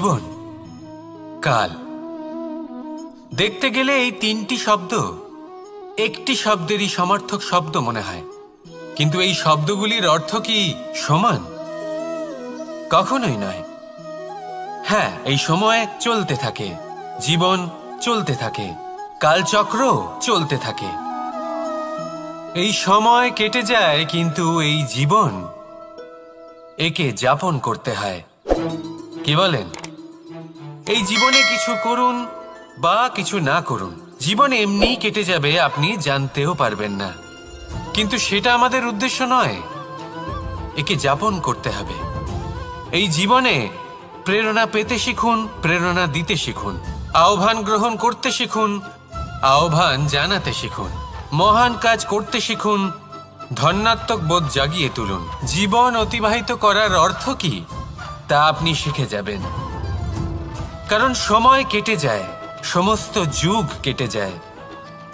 জীবন, কাল। দেখতে গেলে এই তিনটি শব্দ একটি শব্দেরই সমার্থক শব্দ মনে হয়, কিন্তু এই শব্দগুলির অর্থ কি সমান? কখনোই নয়। হ্যাঁ, এই সময় চলতে থাকে, জীবন চলতে থাকে, কালচক্র চলতে থাকে। এই সময় কেটে যায়, কিন্তু এই জীবন, একে যাপন করতে হয়। কি বলেন? এই জীবনে কিছু করুন বা কিছু না করুন, জীবন এমনি কেটে যাবে, আপনি জানতেও পারবেন না। কিন্তু সেটা আমাদের উদ্দেশ্য নয়, একে যাপন করতে হবে। এই জীবনে প্রেরণা পেতে শিখুন, প্রেরণা দিতে শিখুন, আহ্বান গ্রহণ করতে শিখুন, আহ্বান জানাতে শিখুন, মহান কাজ করতে শিখুন, ধন্যাত্মক বোধ জাগিয়ে তুলুন। জীবন অতিবাহিত করার অর্থ কি তা আপনি শিখে যাবেন। কারণ সময় কেটে যায়, সমস্ত যুগ কেটে যায়,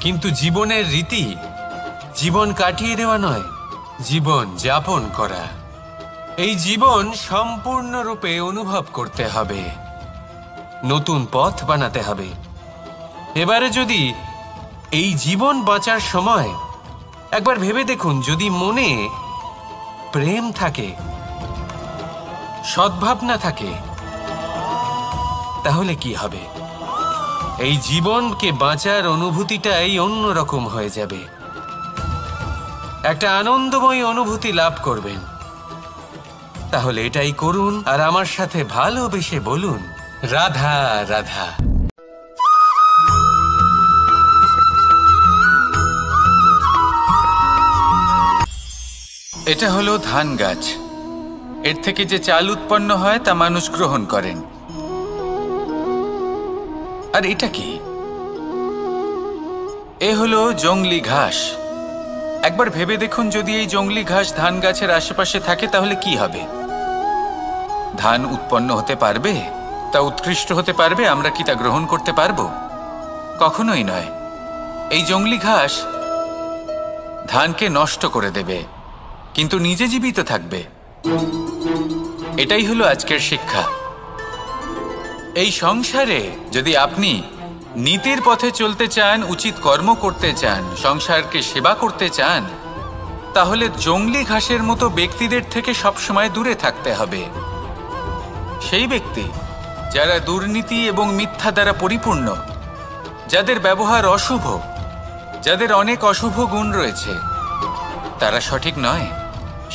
কিন্তু জীবনের রীতি জীবন কাটিয়ে দেওয়া নয়, জীবন যাপন করা। এই জীবন সম্পূর্ণরূপে অনুভব করতে হবে, নতুন পথ বানাতে হবে। এবারে যদি এই জীবন বাঁচার সময় একবার ভেবে দেখুন, যদি মনে প্রেম থাকে, সদ্ভাবনা থাকে, তাহলে কি হবে? এই জীবনকে বাঁচার অনুভূতিটাই অন্যরকম হয়ে যাবে, একটা আনন্দময় অনুভূতি লাভ করবেন। তাহলে এটাই করুন আর আমার সাথে ভালোবেসে বলুন, রাধা রাধা। এটা হলো ধান গাছ। এর থেকে যে চাল উৎপন্ন হয় তা মানুষ গ্রহণ করেন। আর এটা কি? এ হলো জংলি ঘাস। একবার ভেবে দেখুন, যদি এই জংলি ঘাস ধান গাছের আশেপাশে থাকে তাহলে কি হবে? ধান উৎপন্ন হতে পারবে? তা উৎকৃষ্ট হতে পারবে? আমরা কি তা গ্রহণ করতে পারবো? কখনোই নয়। এই জংলি ঘাস ধানকে নষ্ট করে দেবে, কিন্তু নিজে জীবিত থাকবে। এটাই হলো আজকের শিক্ষা। এই সংসারে যদি আপনি নীতির পথে চলতে চান, উচিত কর্ম করতে চান, সংসারকে সেবা করতে চান, তাহলে জংলি ঘাসের মতো ব্যক্তিদের থেকে সবসময় দূরে থাকতে হবে। সেই ব্যক্তি যারা দুর্নীতি এবং মিথ্যা দ্বারা পরিপূর্ণ, যাদের ব্যবহার অশুভ, যাদের অনেক অশুভ গুণ রয়েছে, তারা সঠিক নয়।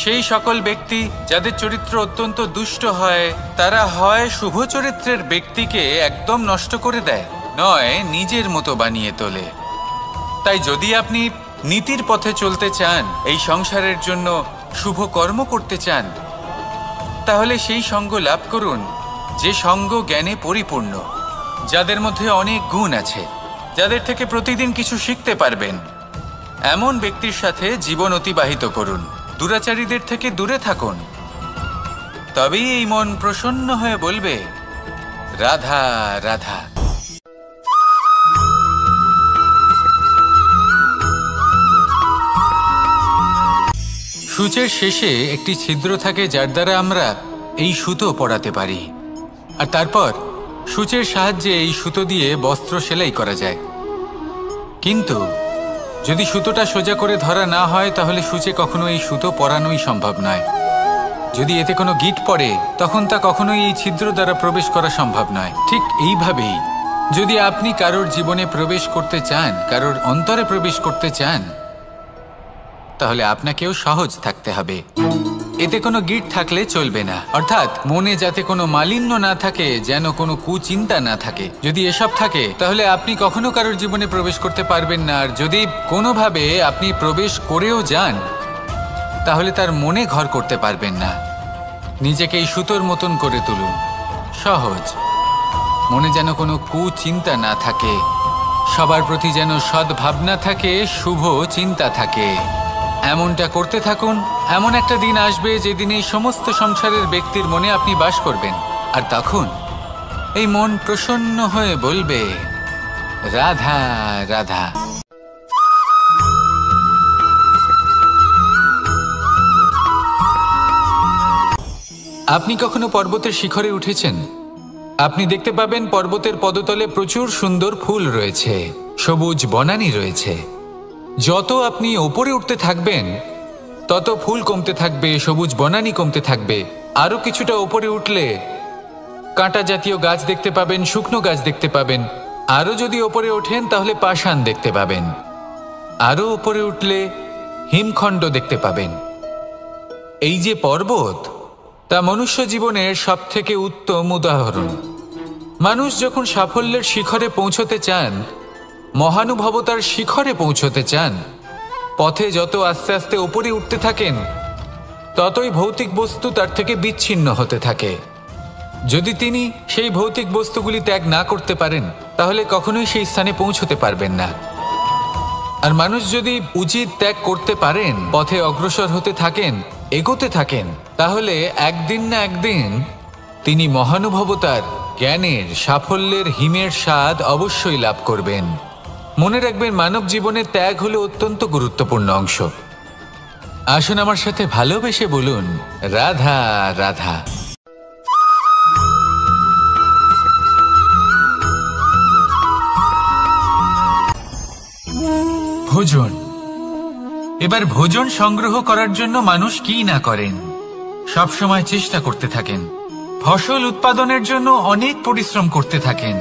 সেই সকল ব্যক্তি যাদের চরিত্র অত্যন্ত দুষ্ট হয়, তারা হয় শুভ চরিত্রের ব্যক্তিকে একদম নষ্ট করে দেয়, নয় নিজের মতো বানিয়ে তোলে। তাই যদি আপনি নীতির পথে চলতে চান, এই সংসারের জন্য শুভ কর্ম করতে চান, তাহলে সেই সঙ্গ লাভ করুন যে সঙ্গ জ্ঞানে পরিপূর্ণ, যাদের মধ্যে অনেক গুণ আছে, যাদের থেকে প্রতিদিন কিছু শিখতে পারবেন। এমন ব্যক্তির সাথে জীবন অতিবাহিত করুন, দুরাচারীদের থেকে দূরে থাকুন। তবেই এই মন প্রসন্ন হয়ে বলবে, রাধা রাধা। সূচের শেষে একটি ছিদ্র থাকে, যার দ্বারা আমরা এই সুতো পরাতে পারি, আর তারপর সূচের সাহায্যে এই সুতো দিয়ে বস্ত্র সেলাই করা যায়। কিন্তু যদি সুতোটা সোজা করে ধরা না হয়, তাহলে সূচে কখনো এই সুতো পরানোই সম্ভব নয়। যদি এতে কোনো গিঁট পড়ে, তখন তা কখনোই এই ছিদ্র দ্বারা প্রবেশ করা সম্ভব নয়। ঠিক এইভাবেই যদি আপনি কারোর জীবনে প্রবেশ করতে চান, কারোর অন্তরে প্রবেশ করতে চান, তাহলে আপনাকেও সহজ থাকতে হবে। এতে কোনো গিঁট থাকলে চলবে না, অর্থাৎ মনে যাতে কোনো মালিন্য না থাকে, যেন কোনো কুচিন্তা না থাকে। যদি এসব থাকে, তাহলে আপনি কখনো কারোর জীবনে প্রবেশ করতে পারবেন না। আর যদি কোনোভাবে আপনি প্রবেশ করেও যান, তাহলে তার মনে ঘর করতে পারবেন না। নিজেকে এই সুতোর মতন করে তুলুন, সহজ। মনে যেন কোনো কুচিন্তা না থাকে, সবার প্রতি যেন সদ্ভাবনা থাকে, শুভ চিন্তা থাকে। এমনটা করতে থাকুন। এমন একটা দিন আসবে যেদিন এই সমস্ত সংসারের ব্যক্তির মনে আপনি বাস করবেন, আর তখন এই মন প্রসন্ন হয়ে বলবে, রাধা রাধা। আপনি কখনো পর্বতের শিখরে উঠেছেন? আপনি দেখতে পাবেন পর্বতের পদতলে প্রচুর সুন্দর ফুল রয়েছে, সবুজ বনানী রয়েছে। যত আপনি ওপরে উঠতে থাকবেন তত ফুল কমতে থাকবে, সবুজ বনানী কমতে থাকবে। আরও কিছুটা ওপরে উঠলে কাঁটা জাতীয় গাছ দেখতে পাবেন, শুকনো গাছ দেখতে পাবেন। আরও যদি ওপরে ওঠেন তাহলে পাষাণ দেখতে পাবেন। আরও ওপরে উঠলে হিমখণ্ড দেখতে পাবেন। এই যে পর্বত, তা মনুষ্য জীবনের সবথেকে উত্তম উদাহরণ। মানুষ যখন সাফল্যের শিখরে পৌঁছতে চান, মহানুভবতার শিখরে পৌঁছতে চান, পথে যত আস্তে আস্তে ওপরে উঠতে থাকেন ততই ভৌতিক বস্তু তার থেকে বিচ্ছিন্ন হতে থাকে। যদি তিনি সেই ভৌতিক বস্তুগুলি ত্যাগ না করতে পারেন তাহলে কখনোই সেই স্থানে পৌঁছতে পারবেন না। আর মানুষ যদি উচিত ত্যাগ করতে পারেন, পথে অগ্রসর হতে থাকেন, এগোতে থাকেন, তাহলে একদিন না একদিন তিনি মহানুভবতার, জ্ঞানের, সাফল্যের হিমের স্বাদ অবশ্যই লাভ করবেন। মনে রাখবেন, মানব জীবনে ত্যাগ হলো অত্যন্ত গুরুত্বপূর্ণ অংশ। আসুন আমার সাথে ভালোবেসে বলুন, রাধা রাধা। ভোজন। এবার ভোজন সংগ্রহ করার জন্য মানুষ কি না করেন, সবসময় চেষ্টা করতে থাকেন। ফসল উৎপাদনের জন্য অনেক পরিশ্রম করতে থাকেন,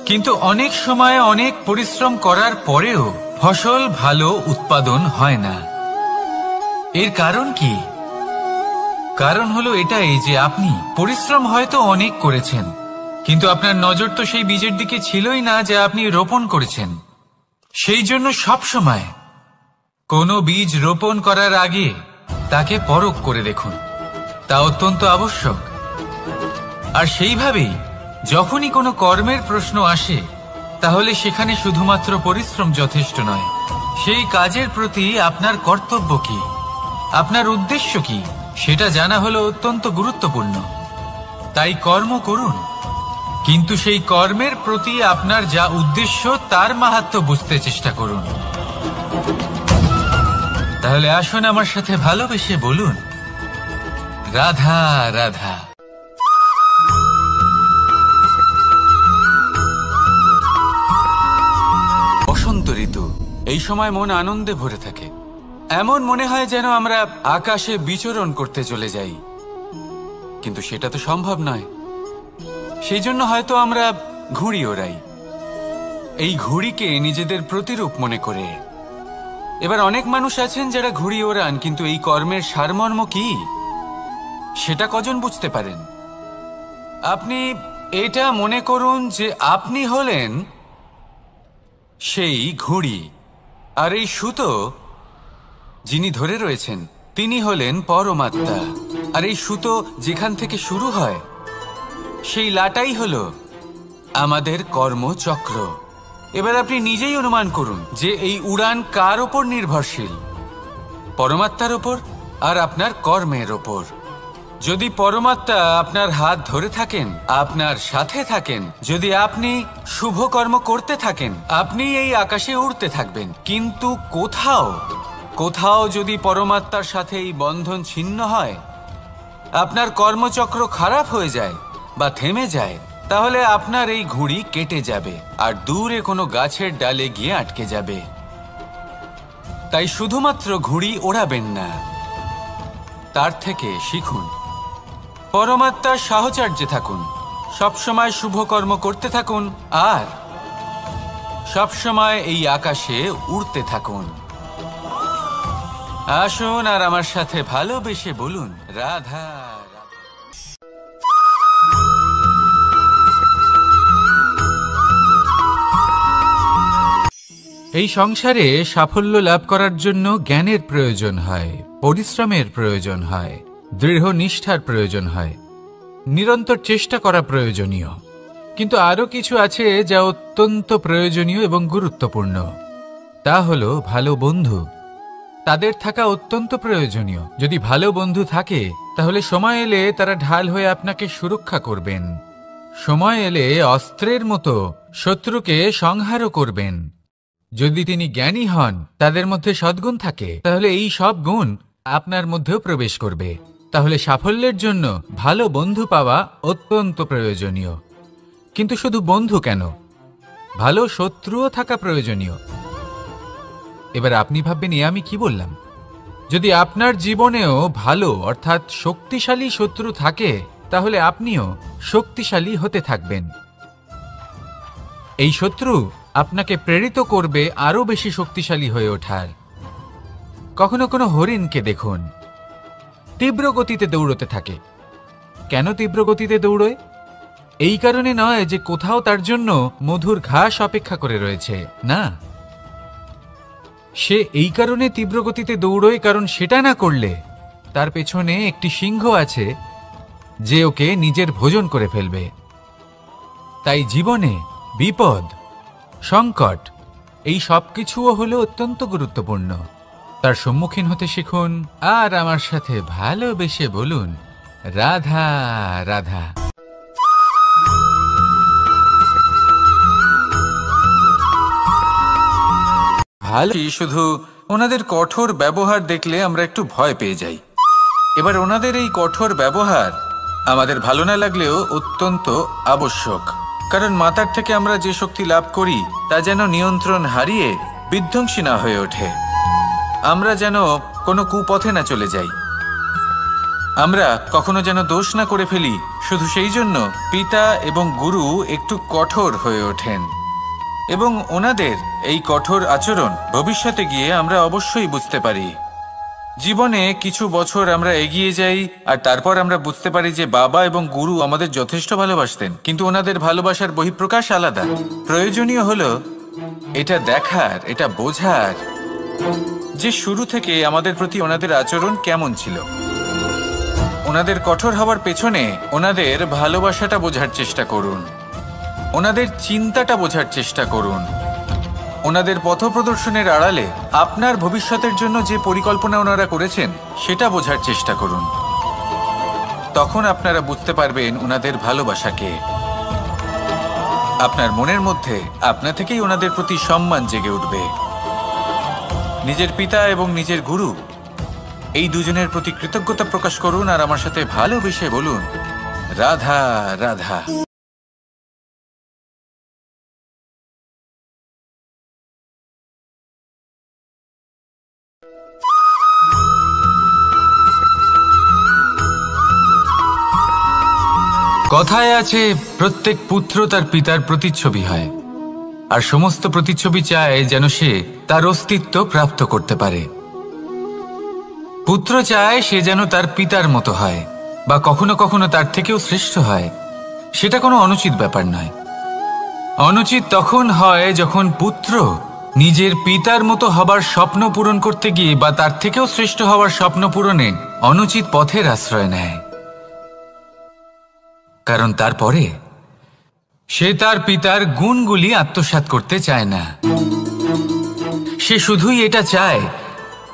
কিন্তু অনেক সময় অনেক পরিশ্রম করার পরেও ফসল ভালো উৎপাদন হয় না। এর কারণ কি? কারণ হলো এটাই যে আপনি পরিশ্রম হয়তো অনেক করেছেন, কিন্তু আপনার নজর তো সেই বীজের দিকে ছিলই না যা আপনি রোপণ করেছেন। সেই জন্য সবসময় কোনো বীজ রোপণ করার আগে তাকে পরখ করে দেখুন, তা অত্যন্ত আবশ্যক। আর সেইভাবেই যখনই কোনো কর্মের প্রশ্ন আসে, তাহলে সেখানে শুধুমাত্র পরিশ্রম যথেষ্ট নয়। সেই কাজের প্রতি আপনার কর্তব্য কি, আপনার উদ্দেশ্য কি, সেটা জানা হলো অত্যন্ত গুরুত্বপূর্ণ। তাই কর্ম করুন, কিন্তু সেই কর্মের প্রতি আপনার যা উদ্দেশ্য তার মাহাত্ম্য বুঝতে চেষ্টা করুন। তাহলে আসুন আমার সাথে ভালোবেসে বলুন, রাধা রাধা। বসন্ত ঋতু, এই সময় মন আনন্দে ভরে থাকে। এমন মনে হয় যেন আমরা আকাশে বিচরণ করতে চলে যাই, কিন্তু সেটা তো সম্ভব নয়। সেই জন্য হয়তো আমরা ঘুড়ি ওড়াই, এই ঘুড়িকে নিজেদের প্রতিরূপ মনে করে। এবার অনেক মানুষ আছেন যারা ঘুড়ি ওড়ান, কিন্তু এই কর্মের সারমর্ম কি সেটা কজন বুঝতে পারেন? আপনি এটা মনে করুন যে আপনি হলেন সেই ঘুড়ি, আর এই সুতো যিনি ধরে রয়েছেন তিনি হলেন পরমাত্মা। আর এই সুতো যেখান থেকে শুরু হয় সেই লাটাই হলো আমাদের কর্মচক্র। এবার আপনি নিজেই অনুমান করুন যে এই উড়ান কার ওপর নির্ভরশীল, পরমাত্মার ওপর আর আপনার কর্মের ওপর। যদি পরমাত্মা আপনার হাত ধরে থাকেন, আপনার সাথে থাকেন, যদি আপনি শুভ কর্ম করতে থাকেন, আপনি এই আকাশে উড়তে থাকবেন। কিন্তু কোথাও যদি পরমাত্মার সাথে এই বন্ধন ছিন্ন হয়, আপনার কর্মচক্র খারাপ হয়ে যায় বা থেমে যায়, তাহলে আপনার এই ঘুড়ি কেটে যাবে আর দূরে কোনো গাছের ডালে গিয়ে আটকে যাবে। তাই শুধুমাত্র ঘুড়ি ওড়াবেন না, তার থেকে শিখুন, পরমাত্মার সাহচর্যে থাকুন, সবসময় শুভ কর্ম করতে থাকুন আর সবসময় এই আকাশে উড়তে থাকুন। আসুন আর আমার সাথে ভালোবেসে বলুন, রাধা। এই সংসারে সাফল্য লাভ করার জন্য জ্ঞানের প্রয়োজন হয়, পরিশ্রমের প্রয়োজন হয়, দৃঢ় নিষ্ঠার প্রয়োজন হয়, নিরন্তর চেষ্টা করা প্রয়োজনীয়। কিন্তু আরও কিছু আছে যা অত্যন্ত প্রয়োজনীয় এবং গুরুত্বপূর্ণ। তা হলো ভালো বন্ধু। তাদের থাকা অত্যন্ত প্রয়োজনীয়। যদি ভালো বন্ধু থাকে তাহলে সময় এলে তারা ঢাল হয়ে আপনাকে সুরক্ষা করবেন। সময় এলে অস্ত্রের মতো শত্রুকে সংহারও করবেন। যদি তিনি জ্ঞানী হন, তাদের মধ্যে সদ্গুণ থাকে, তাহলে এই সব গুণ আপনার মধ্যেও প্রবেশ করবে। তাহলে সাফল্যের জন্য ভালো বন্ধু পাওয়া অত্যন্ত প্রয়োজনীয়। কিন্তু শুধু বন্ধু কেন, ভালো শত্রুও থাকা প্রয়োজনীয়। এবার আপনি ভাববেন এ আমি কি বললাম? যদি আপনার জীবনেও ভালো অর্থাৎ শক্তিশালী শত্রু থাকে, তাহলে আপনিও শক্তিশালী হতে থাকবেন। এই শত্রু আপনাকে প্রেরিত করবে আরো বেশি শক্তিশালী হয়ে ওঠার। কখনো কোনো হরিণকে দেখুন, তীব্র গতিতে দৌড়তে থাকে। কেন তীব্র গতিতে দৌড়য়? এই কারণে নয় যে কোথাও তার জন্য মধুর ঘাস অপেক্ষা করে রয়েছে, না। সে এই কারণে তীব্র গতিতে দৌড়য় কারণ সেটা না করলে তার পেছনে একটি সিংহ আছে যে ওকে নিজের ভোজন করে ফেলবে। তাই জীবনে বিপদ, সংকট এই সব কিছুও হলো অত্যন্ত গুরুত্বপূর্ণ। তার সম্মুখীন হতে শিখুন আর আমার সাথে ভালোবেসে বলুন, রাধা রাধা। ভালো, শুধু ওনাদের কঠোর ব্যবহার দেখলে আমরা একটু ভয় পেয়ে যাই। এবার ওনাদের এই কঠোর ব্যবহার আমাদের ভালো না লাগলেও অত্যন্ত আবশ্যক, কারণ মাতার থেকে আমরা যে শক্তি লাভ করি তা যেন নিয়ন্ত্রণ হারিয়ে বিধ্বংসী না হয়ে ওঠে, আমরা যেন কোনো কুপথে না চলে যাই, আমরা কখনো যেন দোষ না করে ফেলি। শুধু সেই জন্য পিতা এবং গুরু একটু কঠোর হয়ে ওঠেন, এবং ওনাদের এই কঠোর আচরণ ভবিষ্যতে গিয়ে আমরা অবশ্যই বুঝতে পারি। জীবনে কিছু বছর আমরা এগিয়ে যাই আর তারপর আমরা বুঝতে পারি যে বাবা এবং গুরু আমাদের যথেষ্ট ভালোবাসতেন, কিন্তু ওনাদের ভালোবাসার বহিঃপ্রকাশ আলাদা। প্রয়োজনীয় হলো এটা দেখার, এটা বোঝার যে শুরু থেকে আমাদের প্রতি ওনাদের আচরণ কেমন ছিল। ওনাদের কঠোর হওয়ার পেছনে ওনাদের ভালোবাসাটা বোঝার চেষ্টা করুন, ওনাদের চিন্তাটা বোঝার চেষ্টা করুন, ওনাদের পথপ্রদর্শনের আড়ালে আপনার ভবিষ্যতের জন্য যে পরিকল্পনা ওনারা করেছেন সেটা বোঝার চেষ্টা করুন। তখন আপনারা বুঝতে পারবেন ওনাদের ভালোবাসাকে। আপনার মনের মধ্যে আপনা থেকেই ওনাদের প্রতি সম্মান জেগে উঠবে। নিজের পিতা এবং নিজের গুরু এই দুজনের প্রতি কৃতজ্ঞতা প্রকাশ করুন আর আমার সাথে ভালোবেসে বলুন, রাধা রাধা। কথায় আছে, প্রত্যেক পুত্র তার পিতার প্রতিচ্ছবি হয়, আর সমস্ত প্রতিচ্ছবি চায় যেন সে তার অস্তিত্ব প্রাপ্ত করতে পারে। পুত্র চায় সে যেন তার পিতার মতো হয় বা কখনো কখনো তার থেকেও শ্রেষ্ঠ হয়। সেটা কোনো অনুচিত ব্যাপার নয়। অনুচিত তখন হয় যখন পুত্র নিজের পিতার মতো হবার স্বপ্ন পূরণ করতে গিয়ে বা তার থেকেও শ্রেষ্ঠ হওয়ার স্বপ্ন পূরণে অনুচিত পথের আশ্রয় নেয়, কারণ তারপরে সে তার পিতার গুণগুলি আত্মসাৎ করতে চায় না। সে শুধুই এটা চায়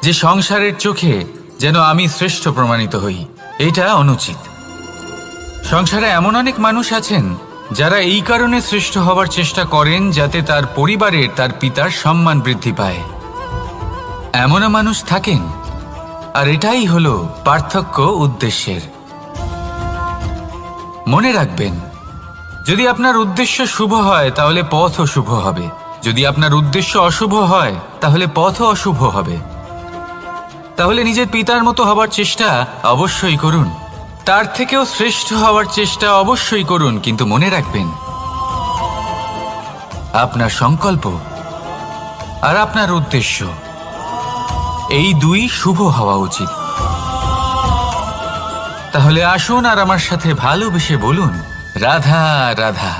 যে সংসারের চোখে যেন আমি শ্রেষ্ঠ প্রমাণিত হই। এটা অনুচিত। সংসারে এমন অনেক মানুষ আছেন যারা এই কারণে শ্রেষ্ঠ হবার চেষ্টা করেন যাতে তার পরিবারের তার পিতার সম্মান বৃদ্ধি পায়। এমনও মানুষ থাকেন, আর এটাই হলো পার্থক্য উদ্দেশ্যের। মনে রাখবেন, যদি আপনার উদ্দেশ্য শুভ হয় তাহলে পথও শুভ হবে, যদি আপনার উদ্দেশ্য অশুভ হয় তাহলে পথও অশুভ হবে। তাহলে নিজের পিতার মতো হবার চেষ্টা অবশ্যই করুন, তার থেকেও শ্রেষ্ঠ হওয়ার চেষ্টা অবশ্যই করুন, কিন্তু মনে রাখবেন আপনার সংকল্প আর আপনার উদ্দেশ্য এই দুই শুভ হওয়া উচিত। তাহলে আসুন আর আমার সাথে ভালোবেসে বলুন, রাধা রাধা।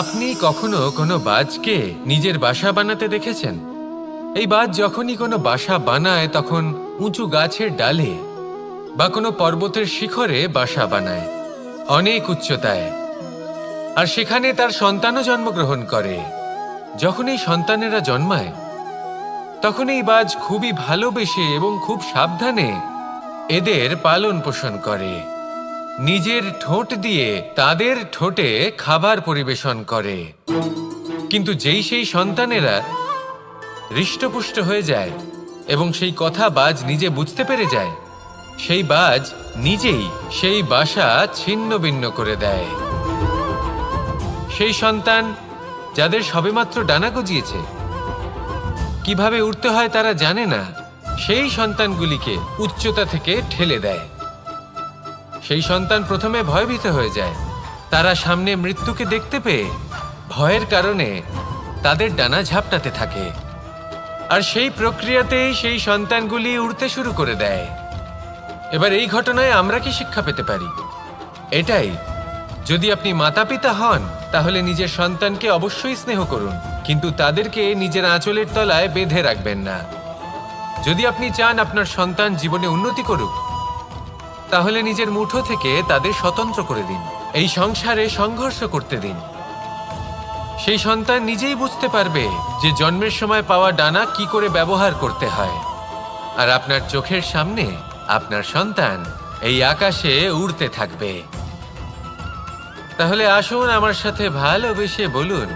আপনি কখনো কোনো বাজকে নিজের বাসা বানাতে দেখেছেন? এই বাজ যখনই কোনো বাসা বানায় তখন উঁচু গাছের ডালে বা কোনো পর্বতের শিখরে বাসা বানায়, অনেক উচ্চতায়, আর সেখানে তার সন্তানও জন্মগ্রহণ করে। যখন এই সন্তানেরা জন্মায় তখন এই বাজ খুবই ভালোবেসে এবং খুব সাবধানে এদের পালন পোষণ করে, নিজের ঠোঁট দিয়ে তাদের ঠোঁটে খাবার পরিবেশন করে। কিন্তু যেই সেই সন্তানেরা হৃষ্টপুষ্ট হয়ে যায় এবং সেই কথা বাজ নিজে বুঝতে পেরে যায়, সেই বাজ নিজেই সেই বাসা ছিন্ন ভিন্ন করে দেয়। সেই সন্তান যাদের সবেমাত্র ডানা গজিয়েছে, কিভাবে উড়তে হয় তারা জানে না, সেই সন্তানগুলিকে উচ্চতা থেকে ঠেলে দেয়। সেই সন্তান প্রথমে ভয়ভীত হয়ে যায়। তারা সামনে মৃত্যুকে দেখতে পেয়ে ভয়ের কারণে তাদের ডানা ঝাপটাতে থাকে, আর সেই প্রক্রিয়াতেই সেই সন্তানগুলি উড়তে শুরু করে দেয়। এবার এই ঘটনায় আমরা কি শিক্ষা পেতে পারি? এটাই, যদি আপনি মাতা পিতা হন তাহলে নিজের সন্তানকে অবশ্যই স্নেহ করুন, কিন্তু তাদেরকে নিজের আঁচলের তলায় বেঁধে রাখবেন না। যদি আপনি চান আপনার সন্তান জীবনে উন্নতি করুক, তাহলে নিজের মুঠো থেকে তাদের স্বতন্ত্র করে দিন, এই সংসারে সংঘর্ষ করতে দিন। সেই সন্তান নিজেই বুঝতে পারবে যে জন্মের সময় পাওয়া ডানা কি করে ব্যবহার করতে হয়। আর আপনার চোখের সামনে আপনার সন্তান এই আকাশে উড়তে থাকবে। তাহলে আসুন আমার সাথে ভালোবেসে বলুন,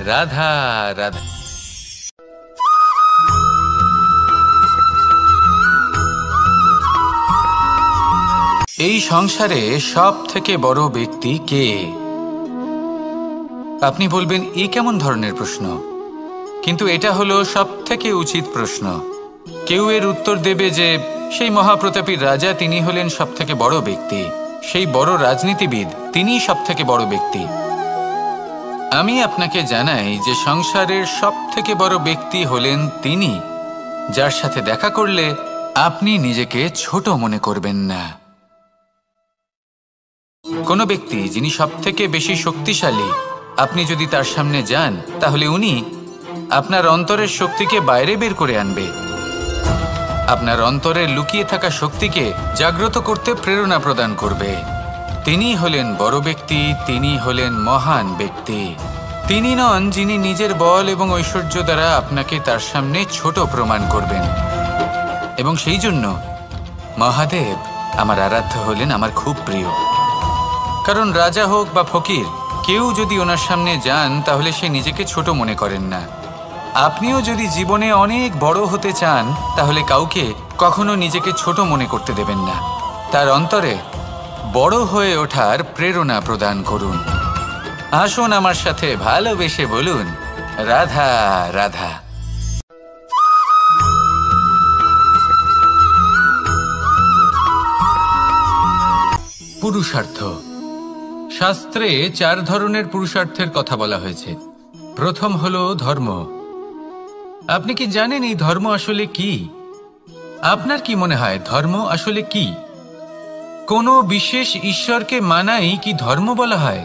রাধা রাধা। এই সংসারে সব থেকে বড় ব্যক্তি কে? আপনি বলবেন, এ কেমন ধরনের প্রশ্ন? কিন্তু এটা হলো সব থেকে উচিত প্রশ্ন। কেউ এর উত্তর দেবে যে সেই মহাপ্রতাপী রাজা, তিনি হলেন সব থেকে বড় ব্যক্তি, সেই বড় রাজনীতিবিদ, তিনিই সব থেকে বড় ব্যক্তি। আমি আপনাকে জানাই যে সংসারের সব থেকে বড় ব্যক্তি হলেন তিনি, যার সাথে দেখা করলে আপনি নিজেকে ছোট মনে করবেন না। কোনো ব্যক্তি যিনি সব থেকে বেশি শক্তিশালী, আপনি যদি তার সামনে যান তাহলে উনি আপনার অন্তরের শক্তিকে বাইরে বের করে আনবে, আপনার অন্তরের লুকিয়ে থাকা শক্তিকে জাগ্রত করতে প্রেরণা প্রদান করবে। তিনি হলেন বড় ব্যক্তি, তিনি হলেন মহান ব্যক্তি। তিনি নন যিনি নিজের বল এবং ঐশ্বর্য দ্বারা আপনাকে তার সামনে ছোট প্রমাণ করবেন। এবং সেই জন্য মহাদেব আমার আরাধ্য হলেন আমার খুব প্রিয়। কারণ রাজা হোক বা ফকির, কেউ যদি ওনার সামনে যান তাহলে সে নিজেকে ছোট মনে করেন না। আপনিও যদি জীবনে অনেক বড় হতে চান তাহলে কাউকে কখনো নিজেকে ছোট মনে করতে দেবেন না। তার অন্তরে বড় হয়ে ওঠার প্রেরণা প্রদান করুন। আসুন আমার সাথে ভালোবেসে বলুন, রাধা রাধা। পুরুষার্থ। শাস্ত্রে 4 ধরনের পুরুষার্থের কথা বলা হয়েছে। প্রথম হলো ধর্ম। আপনি কি জানেন এই ধর্ম আসলে কি? আপনার কি মনে হয় ধর্ম আসলে কি? কোনো বিশেষ ঈশ্বরকে মানাই কি ধর্ম বলা হয়?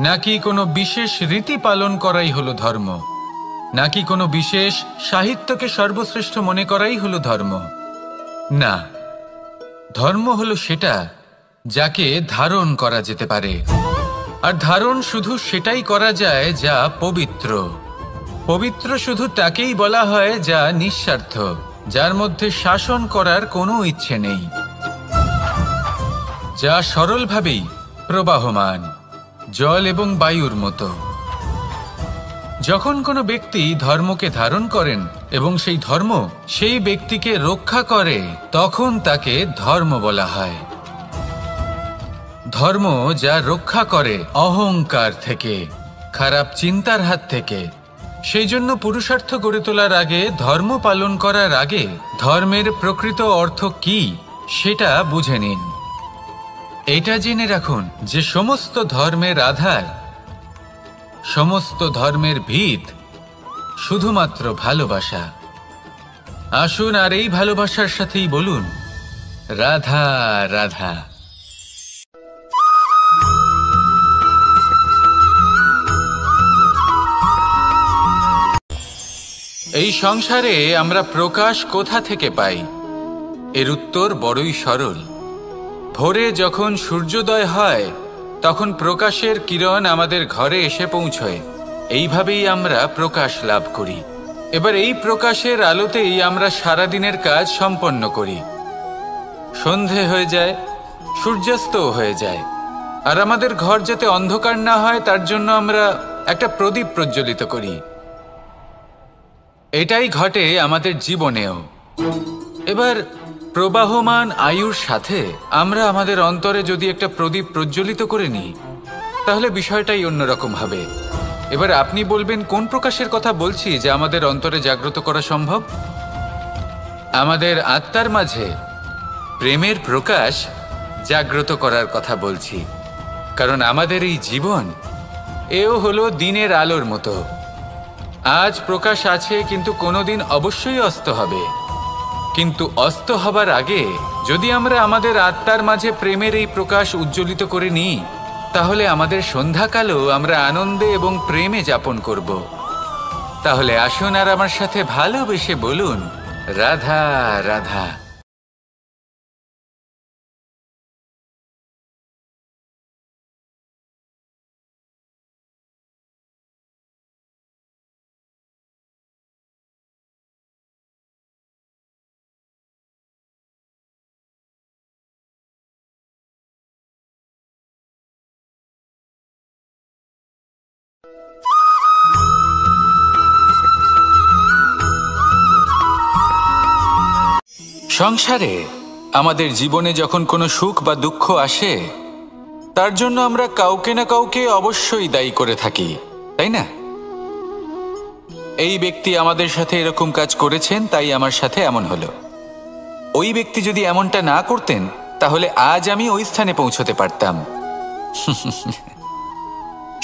নাকি কোনো বিশেষ রীতি পালন করাই হলো ধর্ম? নাকি কোনো বিশেষ সাহিত্যকে সর্বশ্রেষ্ঠ মনে করাই হলো ধর্ম? না, ধর্ম হলো সেটা যাকে ধারণ করা যেতে পারে। আর ধারণ শুধু সেটাই করা যায় যা পবিত্র। পবিত্র শুধু তাকেই বলা হয় যা নিঃস্বার্থ, যার মধ্যে শাসন করার কোনো ইচ্ছে নেই, যা সরলভাবেই প্রবাহমান, জল এবং বায়ুর মতো। যখন কোনো ব্যক্তি ধর্মকে ধারণ করেন এবং সেই ধর্ম সেই ব্যক্তিকে রক্ষা করে, তখন তাকে ধর্ম বলা হয়। ধর্ম যা রক্ষা করে অহংকার থেকে, খারাপ চিন্তার হাত থেকে। সেই জন্য পুরুষার্থ গড়ে তোলার আগে, ধর্ম পালন করার আগে ধর্মের প্রকৃত অর্থ কি সেটা বুঝে নিন। এটা জেনে রাখুন যে সমস্ত ধর্মের আধার, সমস্ত ধর্মের ভিত শুধুমাত্র ভালোবাসা। আসুন আর এই ভালোবাসার সাথেই বলুন, রাধা রাধা। এই সংসারে আমরা প্রকাশ কোথা থেকে পাই? এর উত্তর বড়ই সরল। ভোরে যখন সূর্যোদয় হয় তখন প্রকাশের কিরণ আমাদের ঘরে এসে পৌঁছয়। এইভাবেই আমরা প্রকাশ লাভ করি। এবার এই প্রকাশের আলোতেই আমরা সারাদিনের কাজ সম্পন্ন করি। সন্ধে হয়ে যায়, সূর্যাস্তও হয়ে যায়। আর আমাদের ঘর যাতে অন্ধকার না হয় তার জন্য আমরা একটা প্রদীপ প্রজ্বলিত করি। এটাই ঘটে আমাদের জীবনেও। এবার প্রবাহমান আয়ুর সাথে আমরা আমাদের অন্তরে যদি একটা প্রদীপ প্রজ্বলিত করে নিই, তাহলে বিষয়টাই অন্যরকম হবে। এবার আপনি বলবেন কোন প্রকাশের কথা বলছি যা আমাদের অন্তরে জাগ্রত করা সম্ভব? আমাদের আত্মার মাঝে প্রেমের প্রকাশ জাগ্রত করার কথা বলছি। কারণ আমাদের এই জীবন এও হলো দিনের আলোর মতো। আজ প্রকাশ আছে, কিন্তু কোনোদিন অবশ্যই অস্ত হবে। কিন্তু অস্ত হবার আগে যদি আমরা আমাদের আত্মার মাঝে প্রেমের এই প্রকাশ উজ্জ্বলিত করে নিই, তাহলে আমাদের সন্ধ্যাকালও আমরা আনন্দে এবং প্রেমে যাপন করব। তাহলে আসুন আর আমার সাথে ভালোবেসে বলুন, রাধা রাধা। সংসারে আমাদের জীবনে যখন কোনো সুখ বা দুঃখ আসে, তার জন্য আমরা কাউকে না কাউকে অবশ্যই দায়ী করে থাকি, তাই না? এই ব্যক্তি আমাদের সাথে এরকম কাজ করেছেন, তাই আমার সাথে এমন হলো। ওই ব্যক্তি যদি এমনটা না করতেন, তাহলে আজ আমি ওই স্থানে পৌঁছতে পারতাম।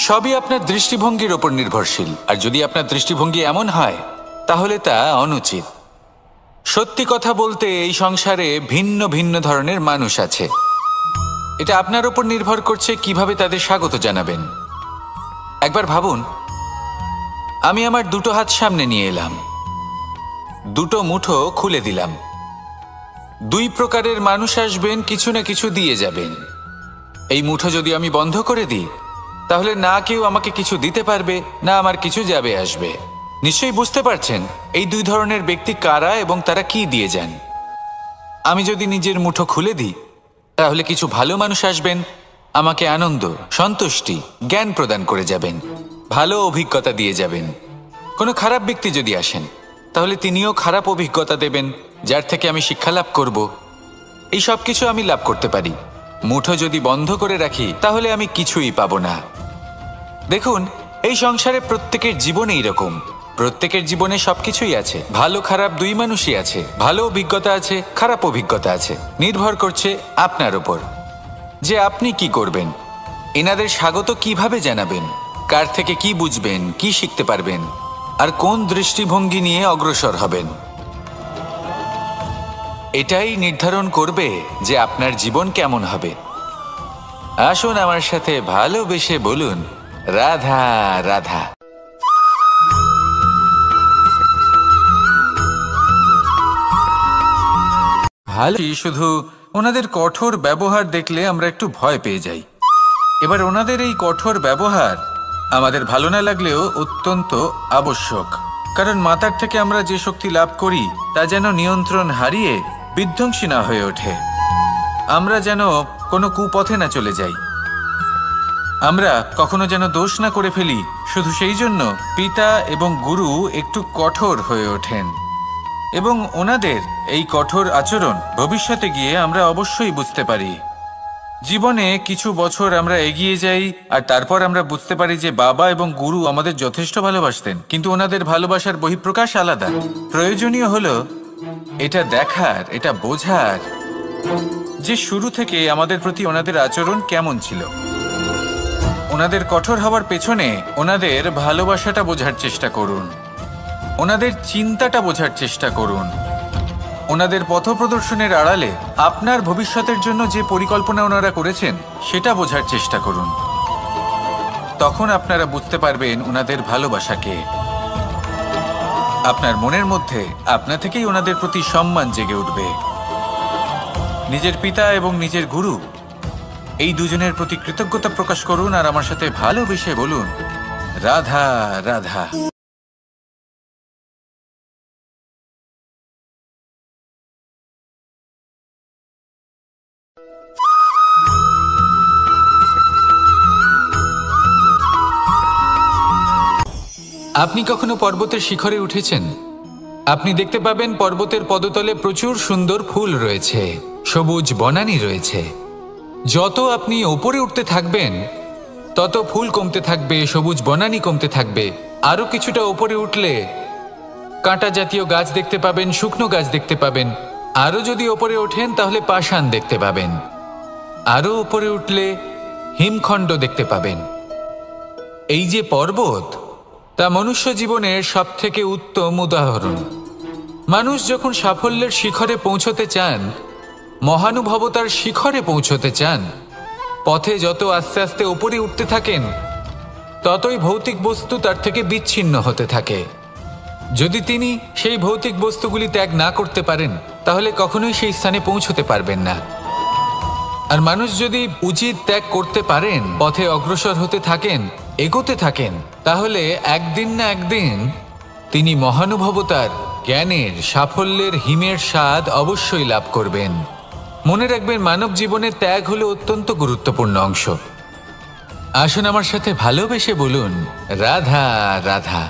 সবই আপনার দৃষ্টিভঙ্গির ওপর নির্ভরশীল। আর যদি আপনার দৃষ্টিভঙ্গি এমন হয়, তাহলে তা অনুচিত। সত্যি কথা বলতে এই সংসারে ভিন্ন ভিন্ন ধরনের মানুষ আছে। এটা আপনার ওপর নির্ভর করছে কিভাবে তাদের স্বাগত জানাবেন। একবার ভাবুন, আমি আমার দুটো হাত সামনে নিয়ে এলাম, দুটো মুঠো খুলে দিলাম। দুই প্রকারের মানুষ আসবেন, কিছু না কিছু দিয়ে যাবেন। এই মুঠো যদি আমি বন্ধ করে দিই, তাহলে না কেউ আমাকে কিছু দিতে পারবে, না আমার কিছু যাবে আসবে। নিশ্চয়ই বুঝতে পারছেন এই দুই ধরনের ব্যক্তি কারা এবং তারা কি দিয়ে যান। আমি যদি নিজের মুঠো খুলে দিই, তাহলে কিছু ভালো মানুষ আসবেন, আমাকে আনন্দ, সন্তুষ্টি, জ্ঞান প্রদান করে যাবেন, ভালো অভিজ্ঞতা দিয়ে যাবেন। কোনো খারাপ ব্যক্তি যদি আসেন, তাহলে তিনিও খারাপ অভিজ্ঞতা দেবেন, যার থেকে আমি শিক্ষা লাভ করব। এই সব কিছু আমি লাভ করতে পারি। মুঠো যদি বন্ধ করে রাখি, তাহলে আমি কিছুই পাবো না। দেখুন, এই সংসারে প্রত্যেকের জীবনে এইরকম। প্রত্যেকের জীবনে সবকিছুই আছে, ভালো খারাপ দুই মানুষই আছে। ভালো অভিজ্ঞতা আছে, খারাপ অভিজ্ঞতা আছে। নির্ভর করছে আপনার ওপর যে আপনি কি করবেন, এনাদের স্বাগত কিভাবে জানাবেন, কার থেকে কি বুঝবেন, কি শিখতে পারবেন, আর কোন দৃষ্টিভঙ্গি নিয়ে অগ্রসর হবেন। এটাই নির্ধারণ করবে যে আপনার জীবন কেমন হবে। আসুন আমার সাথে ভালোবেসে বলুন, রাধা রাধা। শুধু ওনাদের কঠোর ব্যবহার দেখলে আমরা একটু ভয় পেয়ে যাই। এবার ওনাদের এই কঠোর ব্যবহার আমাদের ভালো না লাগলেও অত্যন্ত আবশ্যক। কারণ মাতার থেকে আমরা যে শক্তি লাভ করি, তা যেন নিয়ন্ত্রণ হারিয়ে বিধ্বংসী না হয়ে ওঠে। আমরা যেন কোনো কুপথে না চলে যাই, আমরা কখনো যেন দোষ না করে ফেলি। শুধু সেই জন্য পিতা এবং গুরু একটু কঠোর হয়ে ওঠেন, এবং ওনাদের এই কঠোর আচরণ ভবিষ্যতে গিয়ে আমরা অবশ্যই বুঝতে পারি। জীবনে কিছু বছর আমরা এগিয়ে যাই, আর তারপর আমরা বুঝতে পারি যে বাবা এবং গুরু আমাদের যথেষ্ট ভালোবাসতেন, কিন্তু ওনাদের ভালোবাসার বহিঃপ্রকাশ আলাদা। প্রয়োজনীয় হলো এটা দেখার, এটা বোঝার যে শুরু থেকে আমাদের প্রতি ওনাদের আচরণ কেমন ছিল। ওনাদের কঠোর হওয়ার পেছনে ওনাদের ভালোবাসাটা বোঝার চেষ্টা করুন, ওনাদের চিন্তাটা বোঝার চেষ্টা করুন, ওনাদের পথপ্রদর্শনের আড়ালে আপনার ভবিষ্যতের জন্য যে পরিকল্পনা ওনারা করেছেন সেটা বোঝার চেষ্টা করুন। তখন আপনারা বুঝতে পারবেন ওনাদের ভালোবাসাকে। আপনার মনের মধ্যে আপনা থেকেই ওনাদের প্রতি সম্মান জেগে উঠবে। নিজের পিতা এবং নিজের গুরু এই দুজনের প্রতি কৃতজ্ঞতা প্রকাশ করুন, আর আমার সাথে ভালোবেসে বলুন, রাধা রাধা। আপনি কখনো পর্বতের শিখরে উঠেছেন? আপনি দেখতে পাবেন পর্বতের পদতলে প্রচুর সুন্দর ফুল রয়েছে, সবুজ বনানী রয়েছে। যত আপনি ওপরে উঠতে থাকবেন তত ফুল কমতে থাকবে, সবুজ বনানী কমতে থাকবে। আরও কিছুটা ওপরে উঠলে কাঁটা জাতীয় গাছ দেখতে পাবেন, শুকনো গাছ দেখতে পাবেন। আরও যদি ওপরে ওঠেন তাহলে পাষাণ দেখতে পাবেন। আরও ওপরে উঠলে হিমখণ্ড দেখতে পাবেন। এই যে পর্বত, তা মনুষ্য জীবনের সবথেকে উত্তম উদাহরণ। মানুষ যখন সাফল্যের শিখরে পৌঁছতে চান, মহানুভবতার শিখরে পৌঁছতে চান, পথে যত আস্তে আস্তে ওপরে উঠতে থাকেন ততই ভৌতিক বস্তু তার থেকে বিচ্ছিন্ন হতে থাকে। যদি তিনি সেই ভৌতিক বস্তুগুলি ত্যাগ না করতে পারেন তাহলে কখনোই সেই স্থানে পৌঁছতে পারবেন না। আর মানুষ যদি উচিত ত্যাগ করতে পারেন, পথে অগ্রসর হতে থাকেন, এগোতে থাকেন, তাহলে একদিন না একদিন তিনি মহানুভবতার, জ্ঞানের, সাফল্যের হিমের স্বাদ অবশ্যই লাভ করবেন। মনে রাখবেন, মানব জীবনের ত্যাগ হলো অত্যন্ত গুরুত্বপূর্ণ অংশ। আসুন আমার সাথে ভালোবেসে বলুন, রাধা রাধা।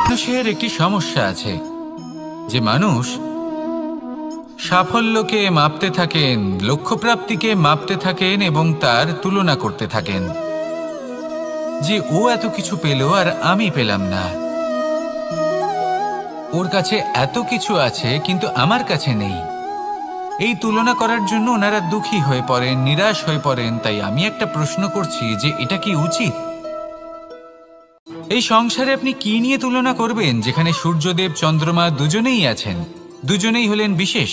মানুষের একটি সমস্যা আছে যে মানুষ সাফল্যকে মাপতে থাকেন, লক্ষ্যপ্রাপ্তিকে মাপতে থাকেন এবং তার তুলনা করতে থাকেন যে ও এত কিছু পেল আর আমি পেলাম না, ওর কাছে এত কিছু আছে কিন্তু আমার কাছে নেই। এই তুলনা করার জন্য ওনারা দুঃখী হয়ে পড়েন, নিরাশ হয়ে পড়েন। তাই আমি একটা প্রশ্ন করছি যে এটা কি উচিত? এই সংসারে আপনি কি নিয়ে তুলনা করবেন, যেখানে সূর্যদেব, চন্দ্রমা দুজনেই আছেন, দুজনেই হলেন বিশেষ,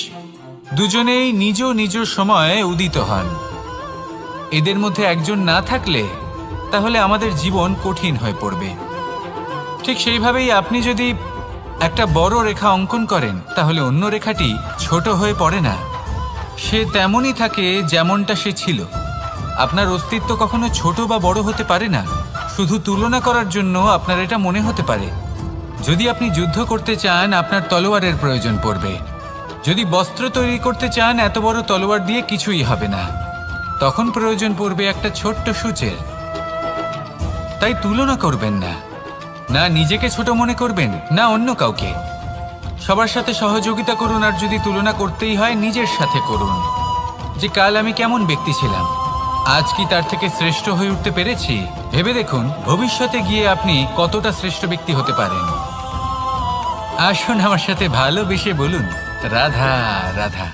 দুজনেই নিজ নিজ সময়ে উদিত হন। এদের মধ্যে একজন না থাকলে তাহলে আমাদের জীবন কঠিন হয়ে পড়বে। ঠিক সেইভাবেই আপনি যদি একটা বড় রেখা অঙ্কন করেন তাহলে অন্য রেখাটি ছোট হয়ে পড়ে না, সে তেমনই থাকে যেমনটা সে ছিল। আপনার অস্তিত্ব কখনো ছোট বা বড় হতে পারে না। শুধু তুলনা করার জন্য আপনার এটা মনে হতে পারে। যদি আপনি যুদ্ধ করতে চান, আপনার তলোয়ারের প্রয়োজন পড়বে। যদি বস্ত্র তৈরি করতে চান, এত বড় তলোয়ার দিয়ে কিছুই হবে না, তখন প্রয়োজন পড়বে একটা ছোট্ট সূচের। তাই তুলনা করবেন না, না নিজেকে ছোট মনে করবেন, না অন্য কাউকে। সবার সাথে সহযোগিতা করুন, আর যদি তুলনা করতেই হয় নিজের সাথে করুন, যে কাল আমি কেমন ব্যক্তি ছিলাম, আজ কি তার থেকে শ্রেষ্ঠ হয়ে উঠতে পেরেছি। ভেবে দেখুন ভবিষ্যতে গিয়ে আপনি কতটা শ্রেষ্ঠ ব্যক্তি হতে পারেন। আসুন আমার সাথে ভালোবেসে বলুন, রাধা রাধা।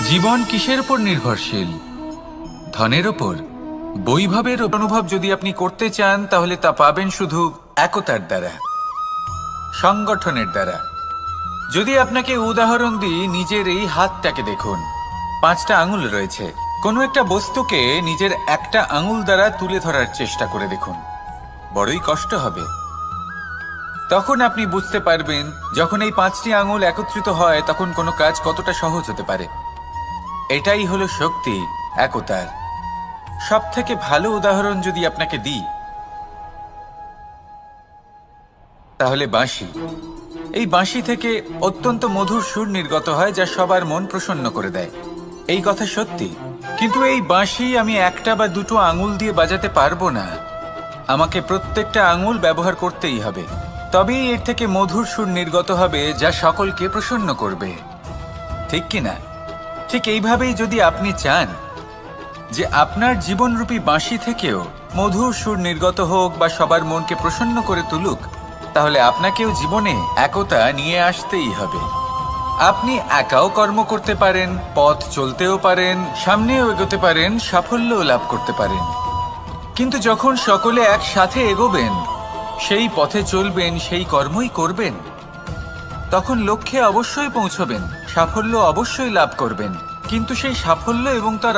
জীবন কিসের উপর নির্ভরশীল? ধনের ওপর, বৈভবের অনুভব যদি আপনি করতে চান তাহলে তা পাবেন শুধু একতার দ্বারা, সংগঠনের দ্বারা। যদি আপনাকে উদাহরণ দিই, নিজের এই হাতটাকে দেখুন, 5টা আঙুল রয়েছে। কোনো একটা বস্তুকে নিজের একটা আঙুল দ্বারা তুলে ধরার চেষ্টা করে দেখুন, বড়ই কষ্ট হবে। তখন আপনি বুঝতে পারবেন যখন এই 5টি আঙুল একত্রিত হয় তখন কোনো কাজ কতটা সহজ হতে পারে। এটাই হলো শক্তি, একতার। সব থেকে ভালো উদাহরণ যদি আপনাকে দিই তাহলে বাঁশি। এই বাঁশি থেকে অত্যন্ত মধুর সুর নির্গত হয় যা সবার মন প্রসন্ন করে দেয়। এই কথা সত্যি, কিন্তু এই বাঁশি আমি একটা বা দুটো আঙুল দিয়ে বাজাতে পারবো না। আমাকে প্রত্যেকটা আঙুল ব্যবহার করতেই হবে, তবেই এর থেকে মধুর সুর নির্গত হবে যা সকলকে প্রসন্ন করবে, ঠিক কিনা? ঠিক এইভাবেই যদি আপনি চান যে আপনার জীবনরূপী বাঁশি থেকেও মধুর সুর নির্গত হোক বা সবার মনকে প্রসন্ন করে তুলুক, তাহলে আপনাকেও জীবনে একতা নিয়ে আসতেই হবে। আপনি একাও কর্ম করতে পারেন, পথ চলতেও পারেন, সামনেও এগোতে পারেন, সাফল্যও লাভ করতে পারেন। কিন্তু যখন সকলে একসাথে এগোবেন, সেই পথে চলবেন, সেই কর্মই করবেন, তখন লক্ষ্যে অবশ্যই পৌঁছবেন, সাফল্য অবশ্যই লাভ করবেন। কিন্তু সেই সাফল্য এবং তার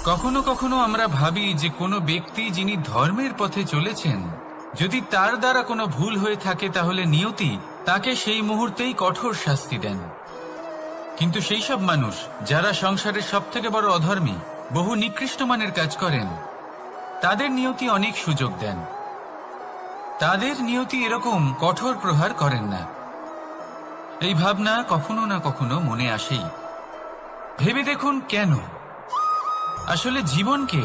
কখনো কখনো আমরা ভাবি যে কোনো ব্যক্তি যিনি ধর্মের পথে চলেছেন, যদি তার দ্বারা কোনো ভুল হয়ে থাকে তাহলে নিয়তি তাকে সেই মুহূর্তেই কঠোর শাস্তি দেন। কিন্তু সেই সব মানুষ যারা সংসারের সবথেকে বড় অধর্মী, বহু নিকৃষ্ট মানের কাজ করেন, তাদের নিয়তি অনেক সুযোগ দেন। তাদের নিয়তি এরকম কঠোর প্রহার করেন না। এই ভাবনা কখনো না কখনো মনে আসেই। ভেবে দেখুন কেন। আসলে জীবনকে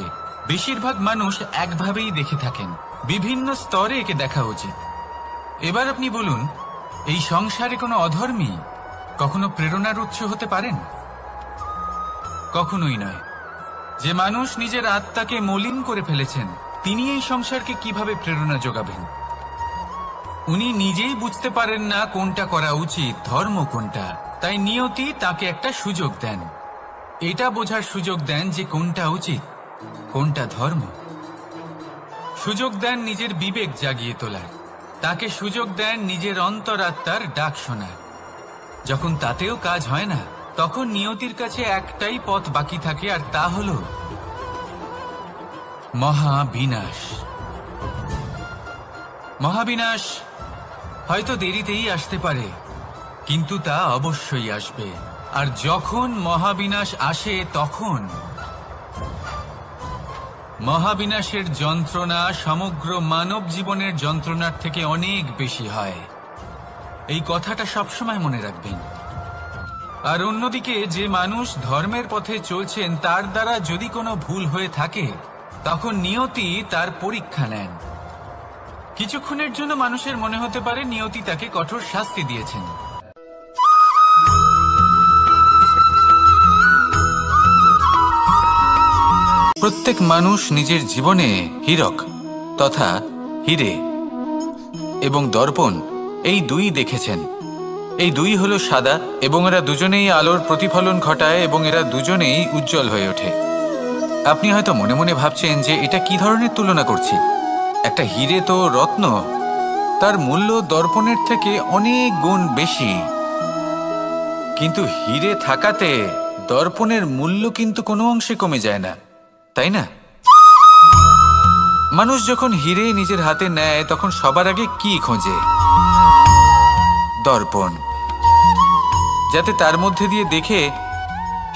বেশিরভাগ মানুষ একভাবেই দেখে থাকেন, বিভিন্ন স্তরে একে দেখা উচিত। এবার আপনি বলুন, এই সংসারে কোনো অধর্মী কখনো প্রেরণার উৎস হতে পারেন? কখনোই নয়। যে মানুষ নিজের আত্মাকে মলিন করে ফেলেছেন, তিনি এই সংসারকে কিভাবে প্রেরণা যোগাবেন? উনি নিজেই বুঝতে পারেন না কোনটা করা উচিত, ধর্ম কোনটা। তাই নিয়তি তাকে একটা সুযোগ দেন, এটা বোঝার সুযোগ দেন যে কোনটা উচিত, কোনটা ধর্ম। সুযোগ দেন নিজের বিবেক জাগিয়ে তোলার, তাকে সুযোগ দেন নিজের অন্তরাত্মার ডাক শোনার। যখন তাতেও কাজ হয় না, তখন নিয়তির কাছে একটাই পথ বাকি থাকে, আর তা হল মহাবিনাশ। মহাবিনাশ হয়তো দেরিতেই আসতে পারে, কিন্তু তা অবশ্যই আসবে। আর যখন মহাবিনাশ আসে, তখন মহাবিনাশের যন্ত্রণা সমগ্র মানব জীবনের যন্ত্রণার থেকে অনেক বেশি হয়। এই কথাটা সবসময় মনে রাখবেন। আর অন্যদিকে যে মানুষ ধর্মের পথে চলছেন, তার দ্বারা যদি কোনো ভুল হয়ে থাকে, তখন নিয়তি তার পরীক্ষা নেন। কিছুক্ষণের জন্য মানুষের মনে হতে পারে নিয়তি তাকে কঠোর শাস্তি দিয়েছেন। প্রত্যেক মানুষ নিজের জীবনে হীরক তথা হিরে এবং দর্পণ এই দুই দেখেছেন। এই দুই হলো সাদা এবং এরা দুজনেই আলোর প্রতিফলন ঘটায় এবং এরা দুজনেই উজ্জ্বল হয়ে ওঠে। আপনি হয়তো মনে মনে ভাবছেন যে এটা কি ধরনের তুলনা করছি। একটা হিরে তো রত্ন, তার মূল্য দর্পণের থেকে অনেক গুণ বেশি। কিন্তু হিরে থাকাতে দর্পণের মূল্য কিন্তু কোনো অংশে কমে যায় না, তাই না? মানুষ যখন হিরে নিজের হাতে নেয়, তখন সবার আগে কি খোঁজে? দর্পণ, যাতে তার মধ্যে দিয়ে দেখে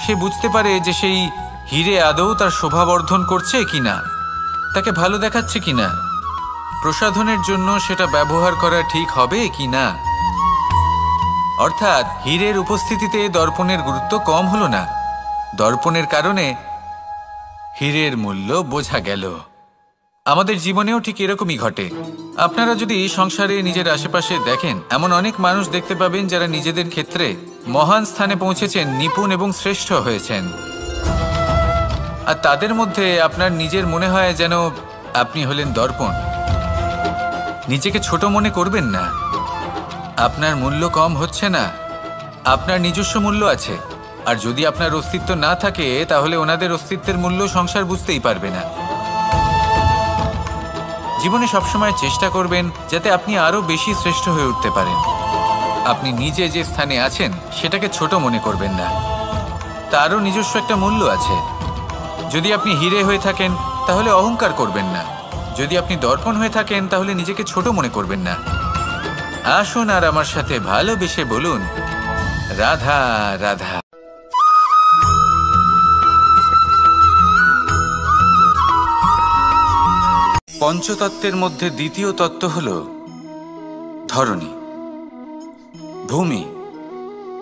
সে বুঝতে পারে যে সেই হিরে আদৌ তার শোভাবর্ধন করছে কিনা, তাকে ভালো দেখাচ্ছে কিনা, প্রসাধনের জন্য সেটা ব্যবহার করা ঠিক হবে কিনা। অর্থাৎ হীরের উপস্থিতিতে দর্পণের গুরুত্ব কম হলো না, দর্পণের কারণে হীরের মূল্য বোঝা গেল। আমাদের জীবনেও ঠিক এরকমই ঘটে। আপনারা যদি সংসারে নিজের আশেপাশে দেখেন, এমন অনেক মানুষ দেখতে পাবেন যারা নিজেদের ক্ষেত্রে মহান স্থানে পৌঁছেছেন, নিপুণ এবং শ্রেষ্ঠ হয়েছেন। আর তাদের মধ্যে আপনার নিজের মনে হয় যেন আপনি হলেন দর্পণ। নিজেকে ছোট মনে করবেন না। আপনার মূল্য কম হচ্ছে না, আপনার নিজস্ব মূল্য আছে। আর যদি আপনার অস্তিত্ব না থাকে, তাহলে ওনাদের অস্তিত্বের মূল্য সংসার বুঝতেই পারবে না। জীবনে সবসময় চেষ্টা করবেন যাতে আপনি আরো বেশি শ্রেষ্ঠ হয়ে উঠতে পারেন। আপনি নিজে যে স্থানে আছেন সেটাকে ছোট মনে করবেন না, তারও নিজস্ব একটা মূল্য আছে। যদি আপনি হিরে হয়ে থাকেন তাহলে অহংকার করবেন না, যদি আপনি দর্পণ হয়ে থাকেন তাহলে নিজেকে ছোট মনে করবেন না। আসুন আর আমার সাথে ভালোবেসে বলুন, রাধা রাধা। পঞ্চতত্ত্বের মধ্যে দ্বিতীয় তত্ত্ব হল ধরণী, ভূমি,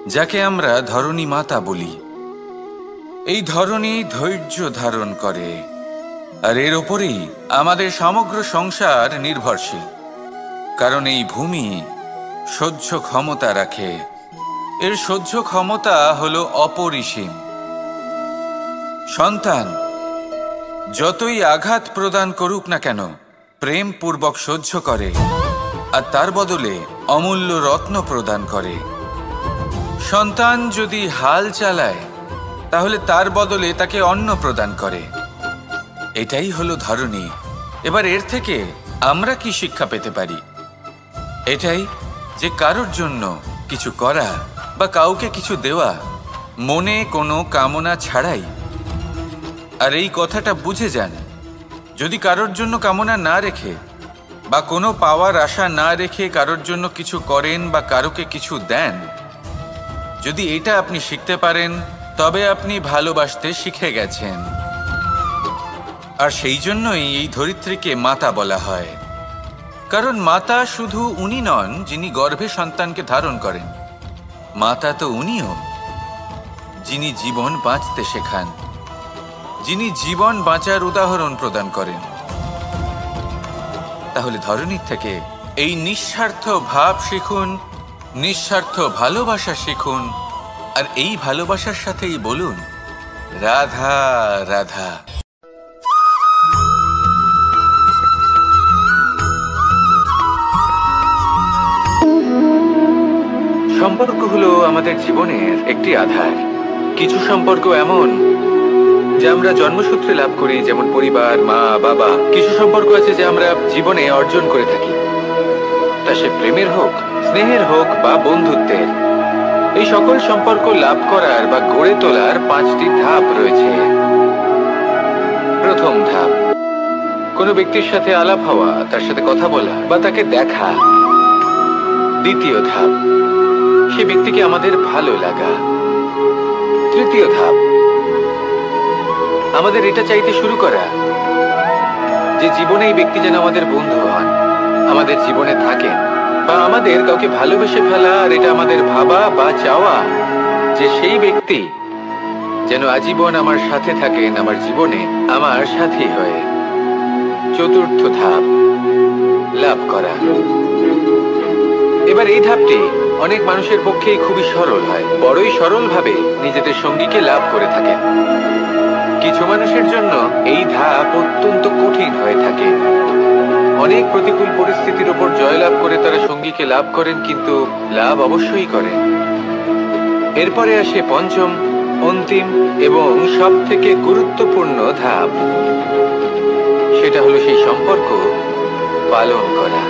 যাকে আমরা ধরণী মাতা বলি। এই ধরণী ধৈর্য ধারণ করে, আর এর ওপরেই আমাদের সমগ্র সংসার নির্ভরশীল। কারণ এই ভূমি সহ্য ক্ষমতা রাখে, এর সহ্য ক্ষমতা হল অপরিসীম। সন্তান যতই আঘাত প্রদান করুক না কেন, প্রেম পূর্বক সহ্য করে, আর তার বদলে অমূল্য রত্ন প্রদান করে। সন্তান যদি হাল চালায়, তাহলে তার বদলে তাকে অন্ন প্রদান করে। এটাই হলো ধরণী। এবার এর থেকে আমরা কি শিক্ষা পেতে পারি? এটাই যে কারোর জন্য কিছু করা বা কাউকে কিছু দেওয়া মনে কোনো কামনা ছাড়াই। আর এই কথাটা বুঝে যান, যদি কারোর জন্য কামনা না রেখে বা কোনো পাওয়ার আশা না রেখে কারোর জন্য কিছু করেন বা কারোকে কিছু দেন, যদি এটা আপনি শিখতে পারেন, তবে আপনি ভালোবাসতে শিখে গেছেন। আর সেই জন্যই এই ধরিত্রীকে মাতা বলা হয়। কারণ মাতা শুধু উনি নন যিনি গর্ভে সন্তানকে ধারণ করেন, মাতা তো উনিও যিনি জীবন বাঁচতে শেখান, যিনি জীবন বাঁচার উদাহরণ প্রদান করেন। তাহলে ধরনীর থেকে এই নিঃস্বার্থ ভাব শিখুন, নিঃস্বার্থ ভালোবাসা শিখুন, আর এই ভালোবাসার সাথেই বলুন রাধা রাধা। সম্পর্ক হলো আমাদের জীবনের একটি আধার। কিছু সম্পর্ক এমন যে আমরা জন্মসূত্রে লাভ করি, যেমন পরিবার, মা বাবা। কিছু সম্পর্ক আছে যে আমরা জীবনে অর্জন করে থাকি, তা সে প্রেমের হোক, স্নেহের হোক বা বন্ধুত্বের। এই সকল সম্পর্ক লাভ করার বা গড়ে তোলার 5টি ধাপ রয়েছে। প্রথম ধাপ, কোনো ব্যক্তির সাথে আলাপ হওয়া, তার সাথে কথা বলা বা তাকে দেখা। দ্বিতীয় ধাপ, সে ব্যক্তিকে আমাদের ভালো লাগা। তৃতীয় ধাপ, আমাদের এটা চাইতে শুরু করা যে জীবনে এই ব্যক্তি যেন আমাদের বন্ধু হন, আমাদের জীবনে থাকেন, বা আমাদের কাউকে ভালোবেসে ফেলা আর এটা আমাদের ভাবা বা চাওয়া যে সেই ব্যক্তি যেন আজীবন আমার সাথে থাকেন, আমার জীবনে আমার সাথী হয়ে। চতুর্থ ধাপ, লাভ করা। এবার এই ধাপটি অনেক মানুষের পক্ষেই খুবই সরল হয়, বড়ই সরলভাবে নিজেদের সঙ্গীকে লাভ করে থাকেন। কিছু মানুষের জন্য এই ধাপ অত্যন্ত কঠিন হয়ে থাকে। অনেক প্রতিকূল পরিস্থিতির উপর জয়লাভ করে তারা সঙ্গীকে লাভ করেন, কিন্তু লাভ অবশ্যই করেন। এরপরে আসে পঞ্চম, অন্তিম এবং সব থেকে গুরুত্বপূর্ণ ধাপ। সেটা হলো সেই সম্পর্ক পালন করা।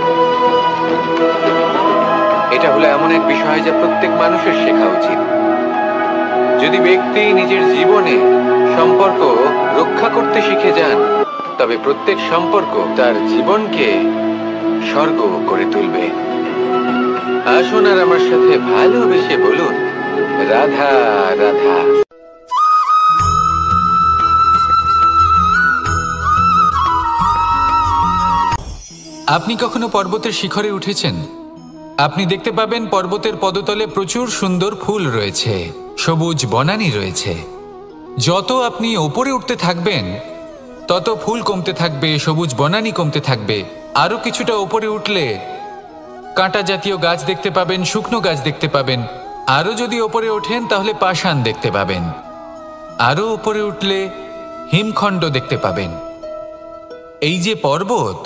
এটা হলো এমন এক বিষয় যা প্রত্যেক মানুষের শেখা উচিত। যদি ব্যক্তি নিজের জীবনে সম্পর্ক রক্ষা করতে শিখে যান, তবে প্রত্যেক সম্পর্ক তার জীবনকে স্বর্গ করে তুলবে। আসুন আর আমার সাথে ভালোবেসে বলুন রাধা রাধা। আপনি কখনো পর্বতের শিখরে উঠেছেন? আপনি দেখতে পাবেন পর্বতের পদতলে প্রচুর সুন্দর ফুল রয়েছে, সবুজ বনানী রয়েছে। যত আপনি ওপরে উঠতে থাকবেন তত ফুল কমতে থাকবে, সবুজ বনানী কমতে থাকবে। আরও কিছুটা ওপরে উঠলে কাঁটা জাতীয় গাছ দেখতে পাবেন, শুকনো গাছ দেখতে পাবেন। আরও যদি ওপরে ওঠেন তাহলে পাষাণ দেখতে পাবেন। আরও ওপরে উঠলে হিমখণ্ড দেখতে পাবেন। এই যে পর্বত,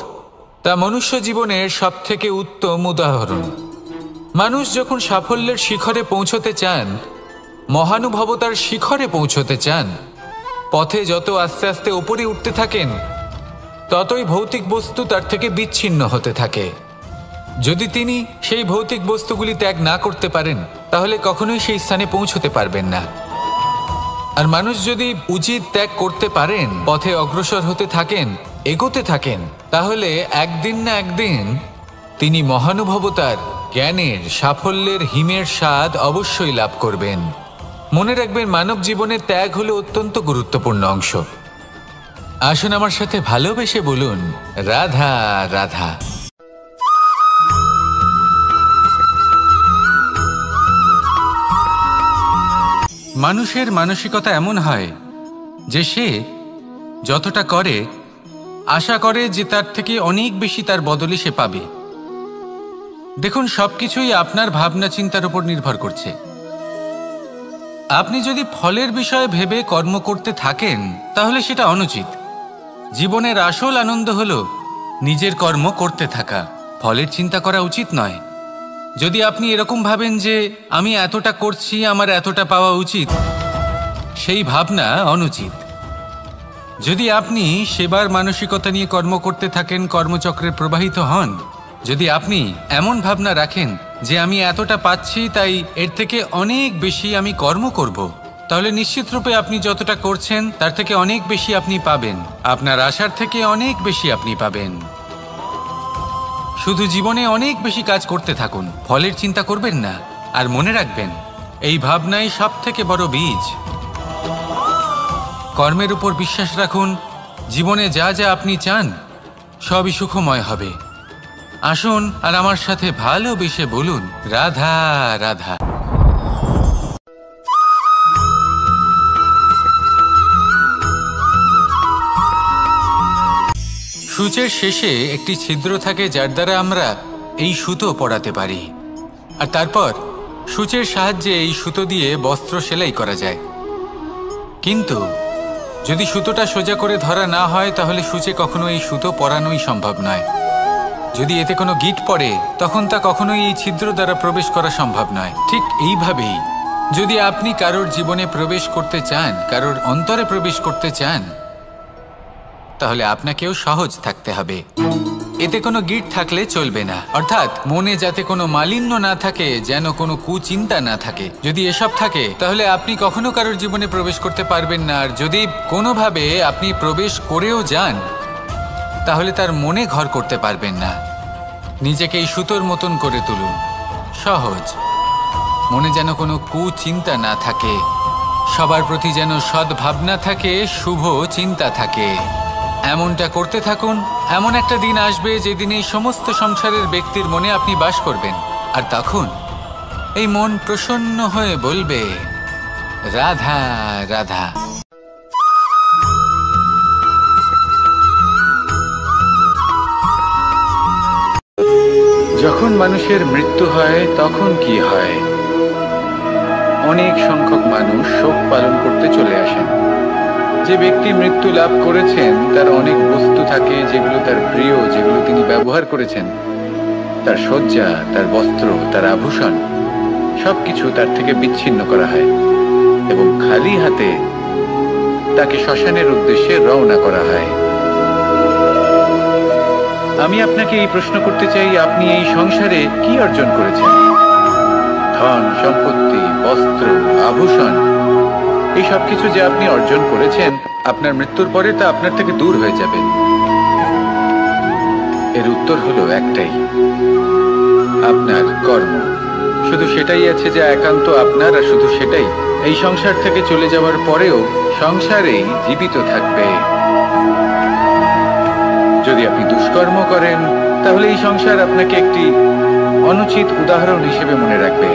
তা মনুষ্য জীবনের সবথেকে উত্তম উদাহরণ। মানুষ যখন সাফল্যের শিখরে পৌঁছতে চান, মহানুভবতার শিখরে পৌঁছতে চান, পথে যত আস্তে আস্তে উপরে উঠতে থাকেন, ততই ভৌতিক বস্তু তার থেকে বিচ্ছিন্ন হতে থাকে। যদি তিনি সেই ভৌতিক বস্তুগুলি ত্যাগ না করতে পারেন, তাহলে কখনোই সেই স্থানে পৌঁছতে পারবেন না। আর মানুষ যদি উচিত ত্যাগ করতে পারেন, পথে অগ্রসর হতে থাকেন, এগোতে থাকেন, তাহলে একদিন না একদিন তিনি মহানুভবতার, জ্ঞানের, সাফল্যের হিমের স্বাদ অবশ্যই লাভ করবেন। মনে রাখবেন, মানব জীবনে ত্যাগ হলো অত্যন্ত গুরুত্বপূর্ণ অংশ। আসুন আমার সাথে ভালোবেসে বলুন রাধা রাধা। মানুষের মানসিকতা এমন হয় যে সে যতটা করে আশা করে যে তার থেকে অনেক বেশি তার বদলে সে পাবে। দেখুন, সবকিছুই আপনার ভাবনা চিন্তার উপর নির্ভর করছে। আপনি যদি ফলের বিষয়ে ভেবে কর্ম করতে থাকেন, তাহলে সেটা অনুচিত। জীবনের আসল আনন্দ হলো নিজের কর্ম করতে থাকা, ফলের চিন্তা করা উচিত নয়। যদি আপনি এরকম ভাবেন যে আমি এতটা করছি, আমার এতটা পাওয়া উচিত, সেই ভাবনা অনুচিত। যদি আপনি সেবার মানসিকতা নিয়ে কর্ম করতে থাকেন, কর্মচক্রে প্রবাহিত হন, যদি আপনি এমন ভাবনা রাখেন যে আমি এতটা পাচ্ছি, তাই এর থেকে অনেক বেশি আমি কর্ম করব, তাহলে নিশ্চিতরূপে আপনি যতটা করছেন তার থেকে অনেক বেশি আপনি পাবেন। আপনার আশার থেকে অনেক বেশি আপনি পাবেন। শুধু জীবনে অনেক বেশি কাজ করতে থাকুন, ফলের চিন্তা করবেন না। আর মনে রাখবেন, এই ভাবনাই সব থেকে বড় বীজ। কর্মের উপর বিশ্বাস রাখুন, জীবনে যা যা আপনি চান সবই সুখময় হবে। আসুন আর আমার সাথে ভালোবেসে বলুন, রাধা রাধা। সূচের শেষে একটি ছিদ্র থাকে, যার দ্বারা আমরা এই সুতো পরাতে পারি, আর তারপর সূচের সাহায্যে এই সুতো দিয়ে বস্ত্র সেলাই করা যায়। কিন্তু যদি সুতোটা সোজা করে ধরা না হয় তাহলে সূচে কখনো এই সুতো পরানোই সম্ভব নয়। যদি এতে কোনো গিঁট পড়ে তখন তা কখনোই এই ছিদ্র দ্বারা প্রবেশ করা সম্ভব নয়। ঠিক এইভাবেই যদি আপনি কারোর জীবনে প্রবেশ করতে চান, কারোর অন্তরে প্রবেশ করতে চান, তাহলে আপনাকেও সহজ থাকতে হবে। এতে কোনো গিঁট থাকলে চলবে না, অর্থাৎ মনে যাতে কোনো মালিন্য না থাকে, যেন কোনো কুচিন্তা না থাকে। যদি এসব থাকে তাহলে আপনি কখনো কারোর জীবনে প্রবেশ করতে পারবেন না। আর যদি কোনোভাবে আপনি প্রবেশ করেও যান তাহলে তার মনে ঘর করতে পারবেন না। নিজেকে এই সুতোর মতন করে তুলুন, সহজ। মনে যেন কোনো কুচিন্তা না থাকে, সবার প্রতি যেন সদ্ভাবনা থাকে, শুভ চিন্তা থাকে। এমনটা করতে থাকুন। এমন একটা দিন আসবে যেদিন এই সমস্ত সংসারের ব্যক্তির মনে আপনি বাস করবেন, আর তখন এই মন প্রসন্ন হয়ে বলবে, রাধা রাধা। যখন মানুষের মৃত্যু হয় তখন কি হয়? অনেক সংখ্যক মানুষ শোক পালন করতে চলে আসেন। যে ব্যক্তি মৃত্যু লাভ করেছেন তার অনেক বস্তু থাকে যেগুলো তার প্রিয়, যেগুলো তিনি ব্যবহার করেছেন। তার শয্যা, তার বস্ত্র, তার আভূষণ সবকিছু তার থেকে বিচ্ছিন্ন করা হয় এবং খালি হাতে তাকে শ্মশানের উদ্দেশ্যে রওনা করা হয়। আমি আপনাকে এই প্রশ্ন করতে চাই, আপনি এই সংসারে কি অর্জন করেছেন? ধন সম্পত্তি, বস্ত্র, আভূষণ, এই সব কিছু যে আপনি অর্জন করেছেন, আপনার মৃত্যুর পরে তা আপনার থেকে দূর হয়ে যাবে। এর উত্তর হলো একটাই, আপনার কর্ম। শুধু সেটাই আছে যা একান্ত আপনার, আর শুধু সেটাই এই সংসার থেকে চলে যাওয়ার পরেও সংসারেই জীবিত থাকবে। যদি আপনি দুষ্কর্ম করেন তাহলে এই সংসার আপনাকে একটি অনুচিত উদাহরণ হিসেবে মনে রাখবে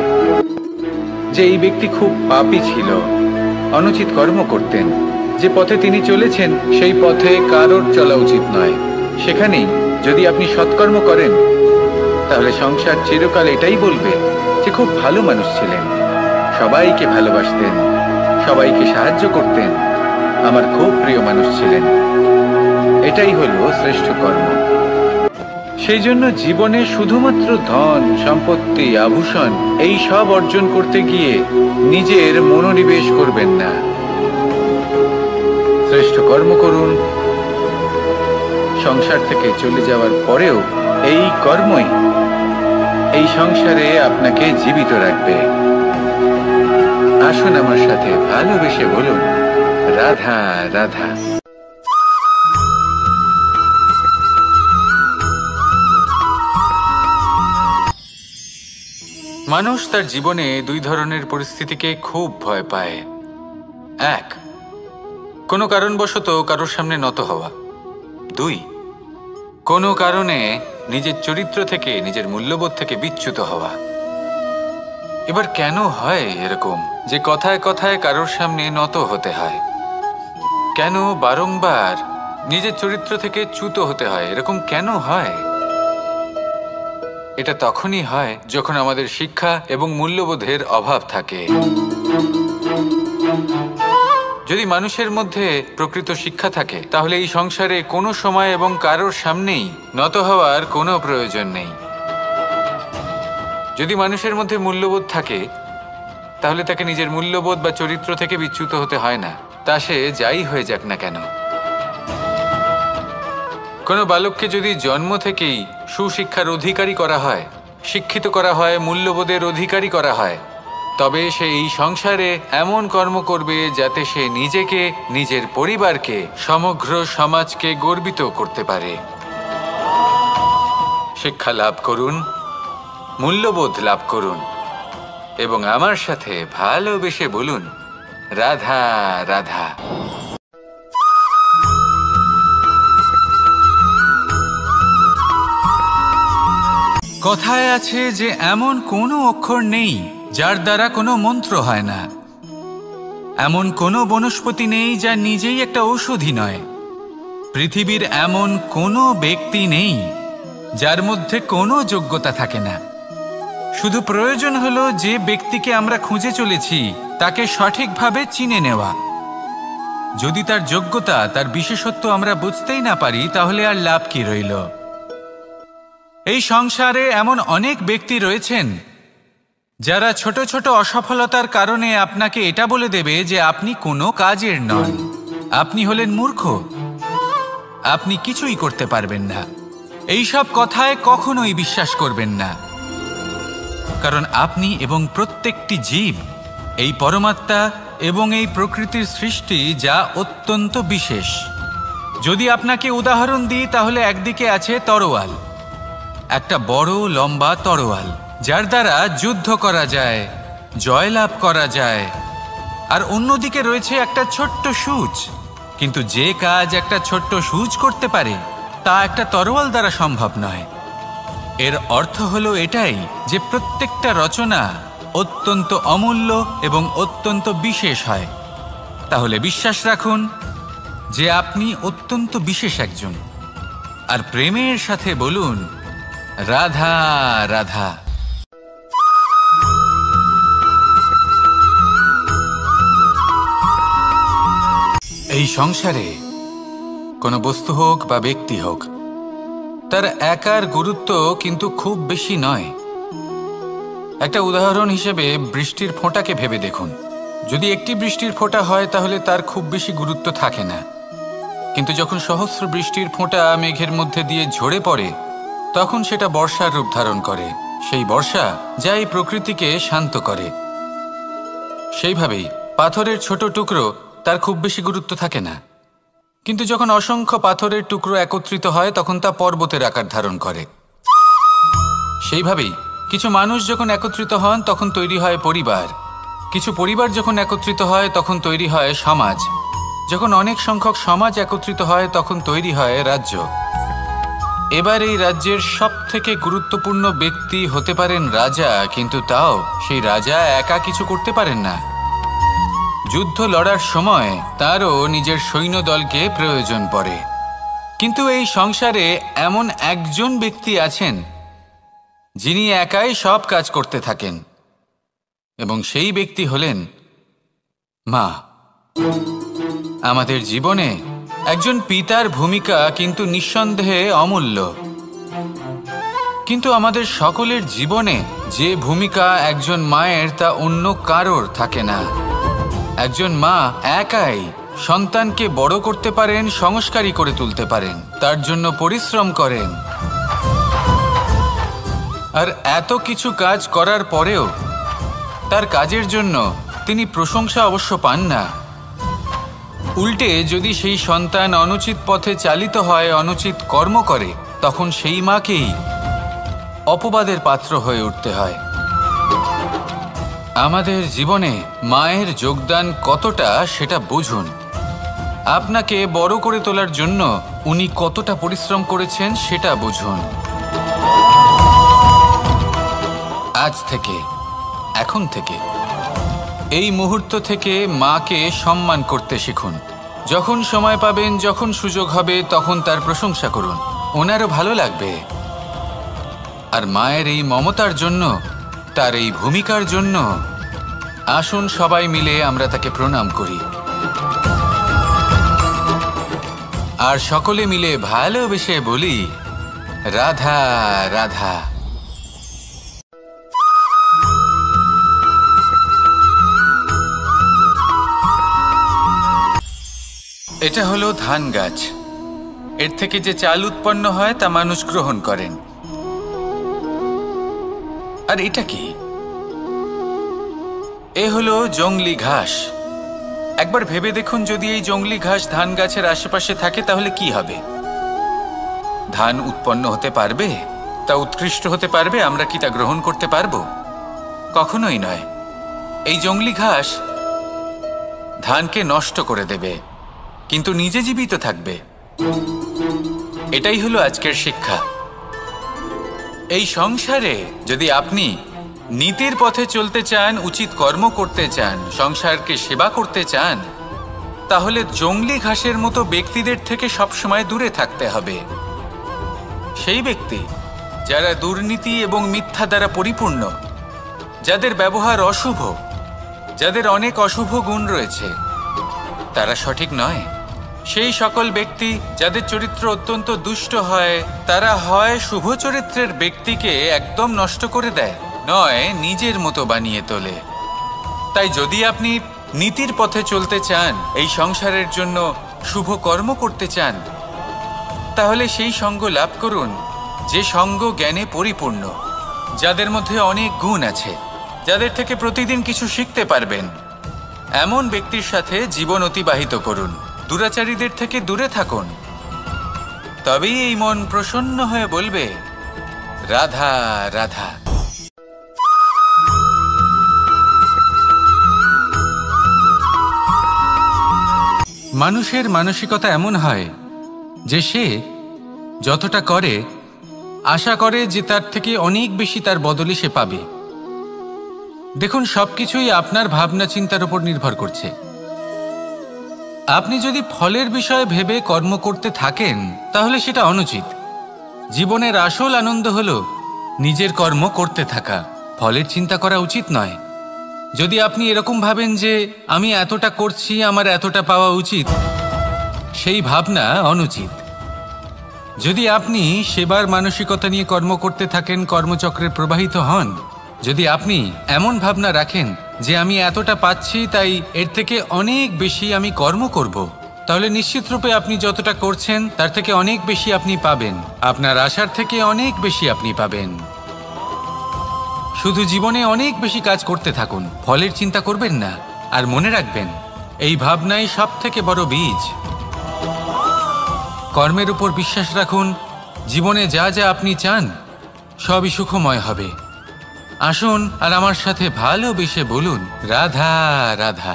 যে এই ব্যক্তি খুব পাপী ছিল, অনুচিত কর্ম করতেন। যে পথে তিনি চলেছেন সেই পথে কারোর চলা উচিত নয়। সেখানেই যদি আপনি সৎকর্ম করেন তাহলে সংসার চিরকাল এটাই বলবে যে খুব ভালো মানুষ ছিলেন, সবাইকে ভালোবাসতেন, সবাইকে সাহায্য করতেন, আমার খুব প্রিয় মানুষ ছিলেন। এটাই হলো শ্রেষ্ঠ কর্ম। সেই জন্য জীবনে শুধুমাত্র ধন সম্পত্তি, আভূষণ এই সব অর্জন করতে গিয়ে নিজের মনোনিবেশ করবেন না। শ্রেষ্ঠ কর্ম করুন। সংসার থেকে চলে যাওয়ার পরেও এই কর্মই এই সংসারে আপনাকে জীবিত রাখবে। আসুন আমার সাথে ভালোবেসে বলুন, রাধা রাধা। মানুষ তার জীবনে দুই ধরনের পরিস্থিতিকে খুব ভয় পায়। এক, কোনো কারণবশত কারোর সামনে নত হওয়া। দুই, কোনো কারণে নিজের চরিত্র থেকে, নিজের মূল্যবোধ থেকে বিচ্যুত হওয়া। এবার কেন হয় এরকম যে কথায় কথায় কারোর সামনে নত হতে হয়? কেন বারংবার নিজের চরিত্র থেকে চ্যুত হতে হয়? এরকম কেন হয়? এটা তখনই হয় যখন আমাদের শিক্ষা এবং মূল্যবোধের অভাব থাকে। যদি মানুষের মধ্যে প্রকৃত শিক্ষা থাকে তাহলে এই সংসারে কোনো সময় এবং কারোর সামনেই নত হওয়ার কোনো প্রয়োজন নেই। যদি মানুষের মধ্যে মূল্যবোধ থাকে তাহলে তাকে নিজের মূল্যবোধ বা চরিত্র থেকে বিচ্যুত হতে হয় না, তা সে যাই হয়ে যাক না কেন। কোনো বালককে যদি জন্ম থেকেই সুশিক্ষার অধিকারী করা হয়, শিক্ষিত করা হয়, মূল্যবোধের অধিকারী করা হয়, তবে সে এই সংসারে এমন কর্ম করবে যাতে সে নিজেকে, নিজের পরিবারকে, সমগ্র সমাজকে গর্বিত করতে পারে। শিক্ষা লাভ করুন, মূল্যবোধ লাভ করুন এবং আমার সাথে ভালোবেসে বলুন, রাধা রাধা। কথায় আছে যে এমন কোনো অক্ষর নেই যার দ্বারা কোনো মন্ত্র হয় না। এমন কোনো বনস্পতি নেই যা নিজেই একটা ঔষধি নয়। পৃথিবীর এমন কোনো ব্যক্তি নেই যার মধ্যে কোনো যোগ্যতা থাকে না। শুধু প্রয়োজন হলো যে ব্যক্তিকে আমরা খুঁজে চলেছি তাকে সঠিকভাবে চিনে নেওয়া। যদি তার যোগ্যতা, তার বিশেষত্ব আমরা বুঝতেই না পারি, তাহলে আর লাভ কি রইল? এই সংসারে এমন অনেক ব্যক্তি রয়েছেন যারা ছোট ছোট অসফলতার কারণে আপনাকে এটা বলে দেবে যে আপনি কোনো কাজের নন, আপনি হলেন মূর্খ, আপনি কিছুই করতে পারবেন না। এইসব কথায় কখনোই বিশ্বাস করবেন না, কারণ আপনি এবং প্রত্যেকটি জীব এই পরমাত্মা এবং এই প্রকৃতির সৃষ্টি, যা অত্যন্ত বিশেষ। যদি আপনাকে উদাহরণ দিই তাহলে একদিকে আছে তরোয়াল, একটা বড় লম্বা তরোয়াল যার দ্বারা যুদ্ধ করা যায়, জয়লাভ করা যায়। আর অন্যদিকে রয়েছে একটা ছোট্ট সূচ, কিন্তু যে কাজ একটা ছোট্ট সূচ করতে পারে তা একটা তরোয়াল দ্বারা সম্ভব নয়। এর অর্থ হলো এটাই যে প্রত্যেকটা রচনা অত্যন্ত অমূল্য এবং অত্যন্ত বিশেষ হয়। তাহলে বিশ্বাস রাখুন যে আপনি অত্যন্ত বিশেষ একজন, আর প্রেমের সাথে বলুন রাধা রাধা। এই সংসারে কোনো বস্তু হোক বা ব্যক্তি হোক, তার একার গুরুত্ব কিন্তু খুব বেশি নয়। একটা উদাহরণ হিসেবে বৃষ্টির ফোঁটাকে ভেবে দেখুন। যদি একটি বৃষ্টির ফোঁটা হয় তাহলে তার খুব বেশি গুরুত্ব থাকে না, কিন্তু যখন সহস্র বৃষ্টির ফোঁটা মেঘের মধ্যে দিয়ে ঝরে পড়ে তখন সেটা বর্ষার রূপ ধারণ করে। সেই বর্ষা যা এই প্রকৃতিকে শান্ত করে। সেইভাবেই পাথরের ছোট টুকরো, তার খুব বেশি গুরুত্ব থাকে না, কিন্তু যখন অসংখ্য পাথরের টুকরো একত্রিত হয় তখন তা পর্বতের আকার ধারণ করে। সেইভাবেই কিছু মানুষ যখন একত্রিত হন তখন তৈরি হয় পরিবার, কিছু পরিবার যখন একত্রিত হয় তখন তৈরি হয় সমাজ, যখন অনেক সংখ্যক সমাজ একত্রিত হয় তখন তৈরি হয় রাজ্য। এবার এই রাজ্যের সবথেকে গুরুত্বপূর্ণ ব্যক্তি হতে পারেন রাজা, কিন্তু তাও সেই রাজা একা কিছু করতে পারেন না। যুদ্ধ লড়ার সময় তারও নিজের সৈন্যদলকে প্রয়োজন পড়ে। কিন্তু এই সংসারে এমন একজন ব্যক্তি আছেন যিনি একাই সব কাজ করতে থাকেন, এবং সেই ব্যক্তি হলেন মা। আমাদের জীবনে একজন পিতার ভূমিকা কিন্তু নিঃসন্দেহে অমূল্য, কিন্তু আমাদের সকলের জীবনে যে ভূমিকা একজন মায়ের তা অন্য কারোর থাকে না। একজন মা একাই সন্তানকে বড় করতে পারেন, সংস্কারী করে তুলতে পারেন, তার জন্য পরিশ্রম করেন। আর এত কিছু কাজ করার পরেও তার কাজের জন্য তিনি প্রশংসা অবশ্য পান না। উল্টে যদি সেই সন্তান অনুচিত পথে চালিত হয়, অনুচিত কর্ম করে, তখন সেই মাকেই অপবাদের পাত্র হয়ে উঠতে হয়। আমাদের জীবনে মায়ের যোগদান কতটা সেটা বুঝুন। আপনাকে বড় করে তোলার জন্য উনি কতটা পরিশ্রম করেছেন সেটা বুঝুন। আজ থেকে, এখন থেকে, এই মুহূর্ত থেকে মাকে সম্মান করতে শিখুন। যখন সময় পাবেন, যখন সুযোগ হবে, তখন তার প্রশংসা করুন, ওনারও ভালো লাগবে। আর মায়ের এই মমতার জন্য, তার এই ভূমিকার জন্য আসুন সবাই মিলে আমরা তাকে প্রণাম করি, আর সকলে মিলে ভালোবেসে বলি রাধা রাধা। এটা হলো ধান গাছ। এর থেকে যে চাল উৎপন্ন হয় তা মানুষ গ্রহণ করেন। আর এটা কি? এ হলো জংলি ঘাস। একবার ভেবে দেখুন, যদি এই জংলি ঘাস ধান গাছের আশেপাশে থাকে তাহলে কি হবে? ধান উৎপন্ন হতে পারবে? তা উৎকৃষ্ট হতে পারবে? আমরা কি তা গ্রহণ করতে পারবো? কখনোই নয়। এই জংলি ঘাস ধানকে নষ্ট করে দেবে, কিন্তু নিজে জীবিত থাকবে। এটাই হলো আজকের শিক্ষা। এই সংসারে যদি আপনি নীতির পথে চলতে চান, উচিত কর্ম করতে চান, সংসারকে সেবা করতে চান, তাহলে জংলি ঘাসের মতো ব্যক্তিদের থেকে সবসময় দূরে থাকতে হবে। সেই ব্যক্তি যারা দুর্নীতি এবং মিথ্যা দ্বারা পরিপূর্ণ, যাদের ব্যবহার অশুভ, যাদের অনেক অশুভ গুণ রয়েছে, তারা সঠিক নয়। সেই সকল ব্যক্তি যাদের চরিত্র অত্যন্ত দুষ্ট হয়, তারা হয় শুভ চরিত্রের ব্যক্তিকে একদম নষ্ট করে দেয়, নয় নিজের মতো বানিয়ে তোলে। তাই যদি আপনি নীতির পথে চলতে চান, এই সংসারের জন্য শুভ কর্ম করতে চান, তাহলে সেই সঙ্গ লাভ করুন যে সঙ্গ জ্ঞানে পরিপূর্ণ, যাদের মধ্যে অনেক গুণ আছে, যাদের থেকে প্রতিদিন কিছু শিখতে পারবেন। এমন ব্যক্তির সাথে জীবন অতিবাহিত করুন, দুরাচারীদের থেকে দূরে থাকুন। তবেই এই মন প্রসন্ন হয়ে বলবে, রাধা রাধা। মানুষের মানসিকতা এমন হয় যে সে যতটা করে আশা করে যে তার থেকে অনেক বেশি তার বদলে সে পাবে। দেখুন, সবকিছুই আপনার ভাবনা চিন্তার উপর নির্ভর করছে। আপনি যদি ফলের বিষয়ে ভেবে কর্ম করতে থাকেন তাহলে সেটা অনুচিত। জীবনের আসল আনন্দ হলো নিজের কর্ম করতে থাকা, ফলের চিন্তা করা উচিত নয়। যদি আপনি এরকম ভাবেন যে আমি এতটা করছি, আমার এতটা পাওয়া উচিত, সেই ভাবনা অনুচিত। যদি আপনি সেবার মানসিকতা নিয়ে কর্ম করতে থাকেন, কর্মচক্রে প্রবাহিত হন, যদি আপনি এমন ভাবনা রাখেন যে আমি এতটা পাচ্ছি তাই এর থেকে অনেক বেশি আমি কর্ম করব, তাহলে নিশ্চিতরূপে আপনি যতটা করছেন তার থেকে অনেক বেশি আপনি পাবেন, আপনার আশার থেকে অনেক বেশি আপনি পাবেন। শুধু জীবনে অনেক বেশি কাজ করতে থাকুন, ফলের চিন্তা করবেন না। আর মনে রাখবেন, এই ভাবনাই সব থেকে বড় বীজ। কর্মের উপর বিশ্বাস রাখুন, জীবনে যা যা আপনি চান সবই সুখময় হবে। আসুন আর আমার সাথে ভালোবেসে বলুন, রাধা রাধা।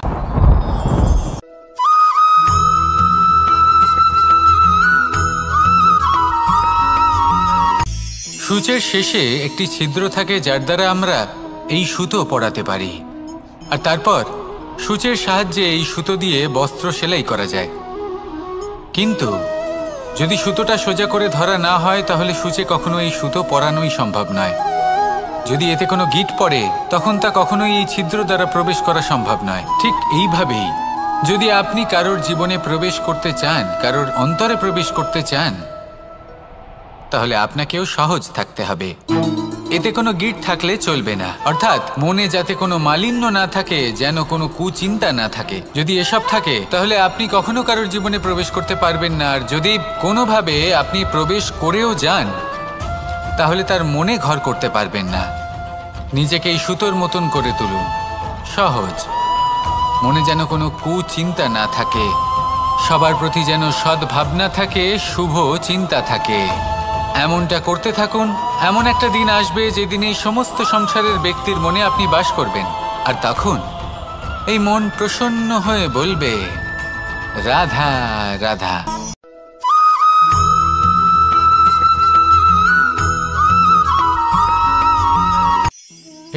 সূচের শেষে একটি ছিদ্র থাকে যার দ্বারা আমরা এই সুতো পরাতে পারি, আর তারপর সূচের সাহায্যে এই সুতো দিয়ে বস্ত্র সেলাই করা যায়। কিন্তু যদি সুতোটা সোজা করে ধরা না হয় তাহলে সূচে কখনো এই সুতো পরানোই সম্ভব নয়। যদি এতে কোনো গিঁট পড়ে তখন তা কখনোই এই ছিদ্র দ্বারা প্রবেশ করা সম্ভব নয়। ঠিক এইভাবেই যদি আপনি কারোর জীবনে প্রবেশ করতে চান, কারোর অন্তরে প্রবেশ করতে চান, তাহলে আপনাকেও সহজ থাকতে হবে। এতে কোনো গিঁট থাকলে চলবে না, অর্থাৎ মনে যাতে কোনো মালিন্য না থাকে, যেন কোনো কুচিন্তা না থাকে। যদি এসব থাকে তাহলে আপনি কখনো কারোর জীবনে প্রবেশ করতে পারবেন না। আর যদি কোনোভাবে আপনি প্রবেশ করেও যান তাহলে তার মনে ঘর করতে পারবেন না। নিজেকে এই সুতোর মতন করে তুলুন, সহজ। মনে যেন কোনো কুচিন্তা না থাকে, সবার প্রতি যেন সদ্ভাবনা থাকে, শুভ চিন্তা থাকে। এমনটা করতে থাকুন। এমন একটা দিন আসবে যেদিন এই সমস্ত সংসারের ব্যক্তির মনে আপনি বাস করবেন, আর তখন এই মন প্রসন্ন হয়ে বলবে, রাধা রাধা।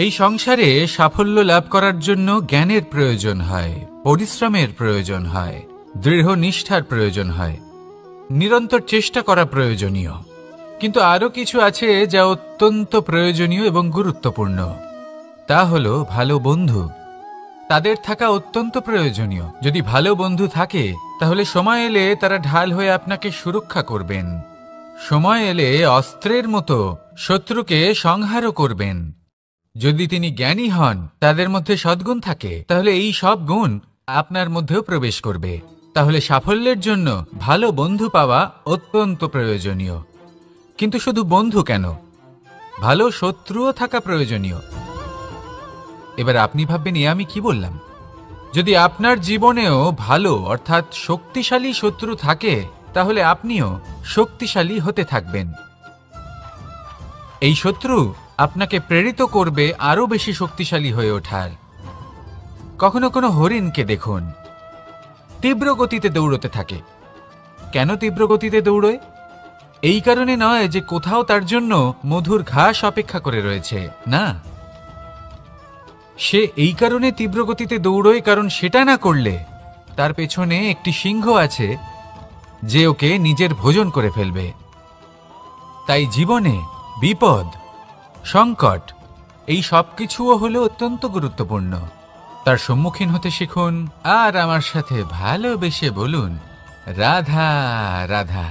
এই সংসারে সাফল্য লাভ করার জন্য জ্ঞানের প্রয়োজন হয়, পরিশ্রমের প্রয়োজন হয়, দৃঢ় নিষ্ঠার প্রয়োজন হয়, নিরন্তর চেষ্টা করা প্রয়োজনীয়। কিন্তু আরও কিছু আছে যা অত্যন্ত প্রয়োজনীয় এবং গুরুত্বপূর্ণ। তা হলো ভালো বন্ধু। তাদের থাকা অত্যন্ত প্রয়োজনীয়। যদি ভালো বন্ধু থাকে তাহলে সময় এলে তারা ঢাল হয়ে আপনাকে সুরক্ষা করবেন। সময় এলে অস্ত্রের মতো শত্রুকে সংহারও করবেন। যদি তিনি জ্ঞানী হন, তাদের মধ্যে সদ্গুণ থাকে, তাহলে এই সব গুণ আপনার মধ্যেও প্রবেশ করবে। তাহলে সাফল্যের জন্য ভালো বন্ধু পাওয়া অত্যন্ত প্রয়োজনীয়। কিন্তু শুধু বন্ধু কেন, ভালো শত্রুও থাকা প্রয়োজনীয়। এবার আপনি ভাববেন, আমি কি বললাম? যদি আপনার জীবনেও ভালো অর্থাৎ শক্তিশালী শত্রু থাকে তাহলে আপনিও শক্তিশালী হতে থাকবেন। এই শত্রু আপনাকে প্রেরিত করবে আরো বেশি শক্তিশালী হয়ে ওঠার। কখনো কোনো হরিণকে দেখুন, তীব্র গতিতে দৌড়তে থাকে। কেন তীব্র গতিতে দৌড়য়? এই কারণে নয় যে কোথাও তার জন্য মধুর ঘাস অপেক্ষা করে রয়েছে, না। সে এই কারণে তীব্র গতিতে দৌড়োয় কারণ সেটা না করলে তার পেছনে একটি সিংহ আছে যে ওকে নিজের ভোজন করে ফেলবে। তাই জীবনে বিপদ, সংকট এই সব কিছুও হলো অত্যন্ত গুরুত্বপূর্ণ। তার সম্মুখীন হতে শিখুন আর আমার সাথে ভালোবেসে বলুন, রাধা রাধা।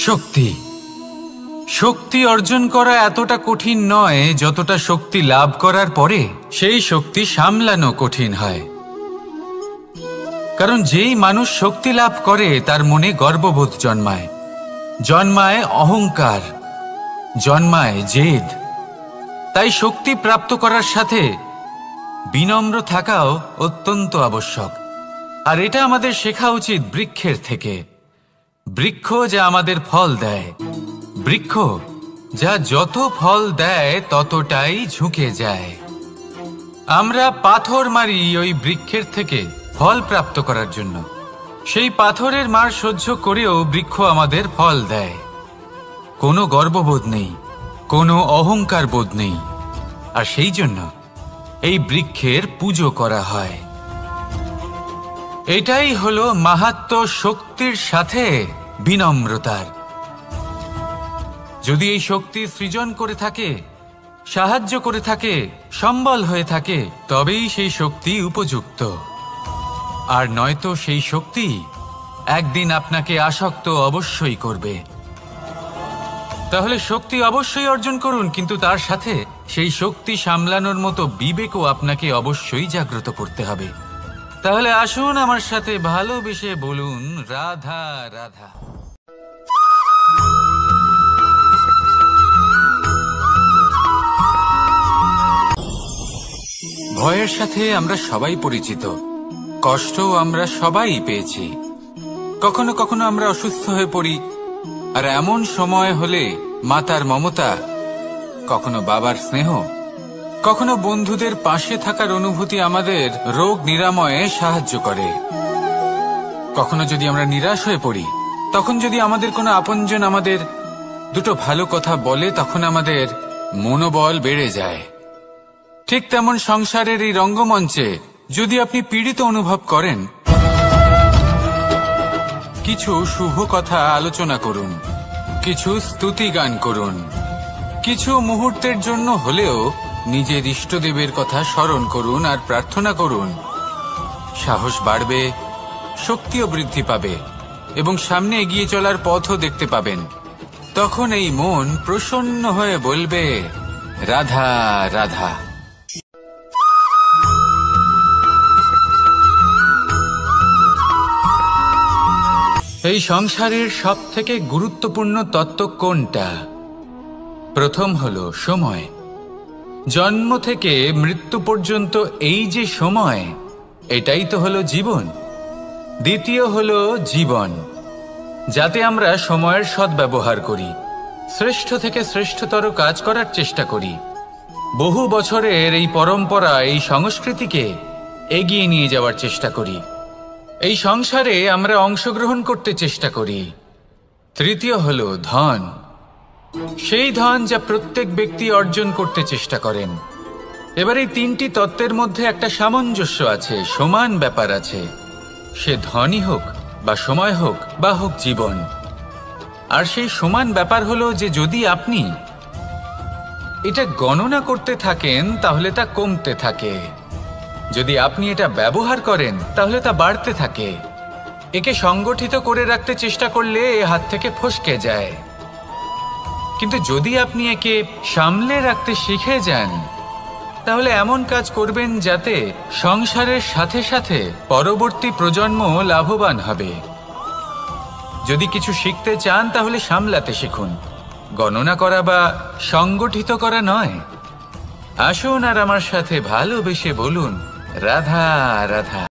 শক্তি শক্তি অর্জন করা এতটা কঠিন নয় যতটা শক্তি লাভ করার পরে সেই শক্তি সামলানো কঠিন হয়। কারণ যেই মানুষ শক্তি লাভ করে তার মনে গর্ববোধ জন্মায়, জন্মায় অহংকার, জন্মায় জেদ। তাই শক্তি প্রাপ্ত করার সাথে বিনম্র থাকাও অত্যন্ত আবশ্যক। আর এটা আমাদের শেখা উচিত বৃক্ষের থেকে। বৃক্ষ যা আমাদের ফল দেয়, বৃক্ষ যা যত ফল দেয় ততটাই ঝুঁকে যায়। আমরা পাথর মারি ওই বৃক্ষের থেকে ফল প্রাপ্ত করার জন্য। সেই পাথরের মার সহ্য করেও বৃক্ষ আমাদের ফল দেয়। কোনো গর্ববোধ নেই, কোনো অহংকার বোধ নেই। আর সেই জন্য এই বৃক্ষের পুজো করা হয়। এটাই হলো মাহাত্ম্য শক্তির সাথে বিনম্রতার। যদি এই শক্তি সৃজন করে থাকে, সাহায্য করে থাকে, সম্বল হয়ে থাকে, তবেই সেই শক্তি উপযুক্ত। আর নয়তো সেই শক্তি একদিন আপনাকে আসক্ত অবশ্যই করবে। তাহলে শক্তি অবশ্যই অর্জন করুন, কিন্তু তার সাথে সেই শক্তি সামলানোর মতো বিবেকও আপনাকে অবশ্যই জাগ্রত করতে হবে। তাহলে আসুন আমার সাথে ভালোবেসে বলুন, রাধা রাধা। ভয়ের সাথে আমরা সবাই পরিচিত, কষ্টও আমরা সবাই পেয়েছি। কখনো কখনো আমরা অসুস্থ হয়ে পড়ি, আর এমন সময় হলে মাতার মমতা, কখনো বাবার স্নেহ, কখনো বন্ধুদের পাশে থাকার অনুভূতি আমাদের রোগ নিরাময়ে সাহায্য করে। কখনো যদি আমরা নিরাশ হয়ে পড়ি, তখন যদি আমাদের কোনো আপনজন আমাদের দুটো ভালো কথা বলে, তখন আমাদের মনোবল বেড়ে যায়। ঠিক তেমন সংসারের এই রঙ্গমঞ্চে যদি আপনি পীড়িত অনুভব করেন, কিছু শুভ কথা আলোচনা করুন, কিছু স্তুতি গান করুন, কিছু মুহূর্তের জন্য হলেও নিজের ইষ্টদেবের কথা স্মরণ করুন আর প্রার্থনা করুন। সাহস বাড়বে, শক্তিও বৃদ্ধি পাবে এবং সামনে এগিয়ে চলার পথও দেখতে পাবেন। তখন এই মন প্রসন্ন হয়ে বলবে, রাধা রাধা। এই সংসারের সবথেকে গুরুত্বপূর্ণ তত্ত্ব কোনটা? প্রথম হলো সময়। জন্ম থেকে মৃত্যু পর্যন্ত এই যে সময়, এটাই তো হলো জীবন। দ্বিতীয় হলো জীবন, যাতে আমরা সময়ের সদ্ব্যবহার করি, শ্রেষ্ঠ থেকে শ্রেষ্ঠতর কাজ করার চেষ্টা করি। বহু বছরের এই পরম্পরা, এই সংস্কৃতিকে এগিয়ে নিয়ে যাওয়ার চেষ্টা করি। এই সংসারে আমরা অংশগ্রহণ করতে চেষ্টা করি। তৃতীয় হলো ধন, সেই ধন যা প্রত্যেক ব্যক্তি অর্জন করতে চেষ্টা করেন। এবার এই তিনটি তত্ত্বের মধ্যে একটা সামঞ্জস্য আছে, সমান ব্যাপার আছে। সে ধনই হোক বা সময় হোক বা হোক জীবন। আর সেই সমান ব্যাপার হলো যে যদি আপনি এটা গণনা করতে থাকেন তাহলে তা কমতে থাকে, যদি আপনি এটা ব্যবহার করেন তাহলে তা বাড়তে থাকে। একে সংগঠিত করে রাখতে চেষ্টা করলে এ হাত থেকে ফসকে যায়, কিন্তু যদি আপনি একে সামলে রাখতে শিখে যান তাহলে এমন কাজ করবেন যাতে সংসারের সাথে সাথে পরবর্তী প্রজন্ম লাভবান হবে। যদি কিছু শিখতে চান তাহলে সামলাতে শিখুন, গণনা করা বা সংগঠিত করা নয়। আসুন আর আমার সাথে ভালোবেসে বলুন, রাধা রাধা।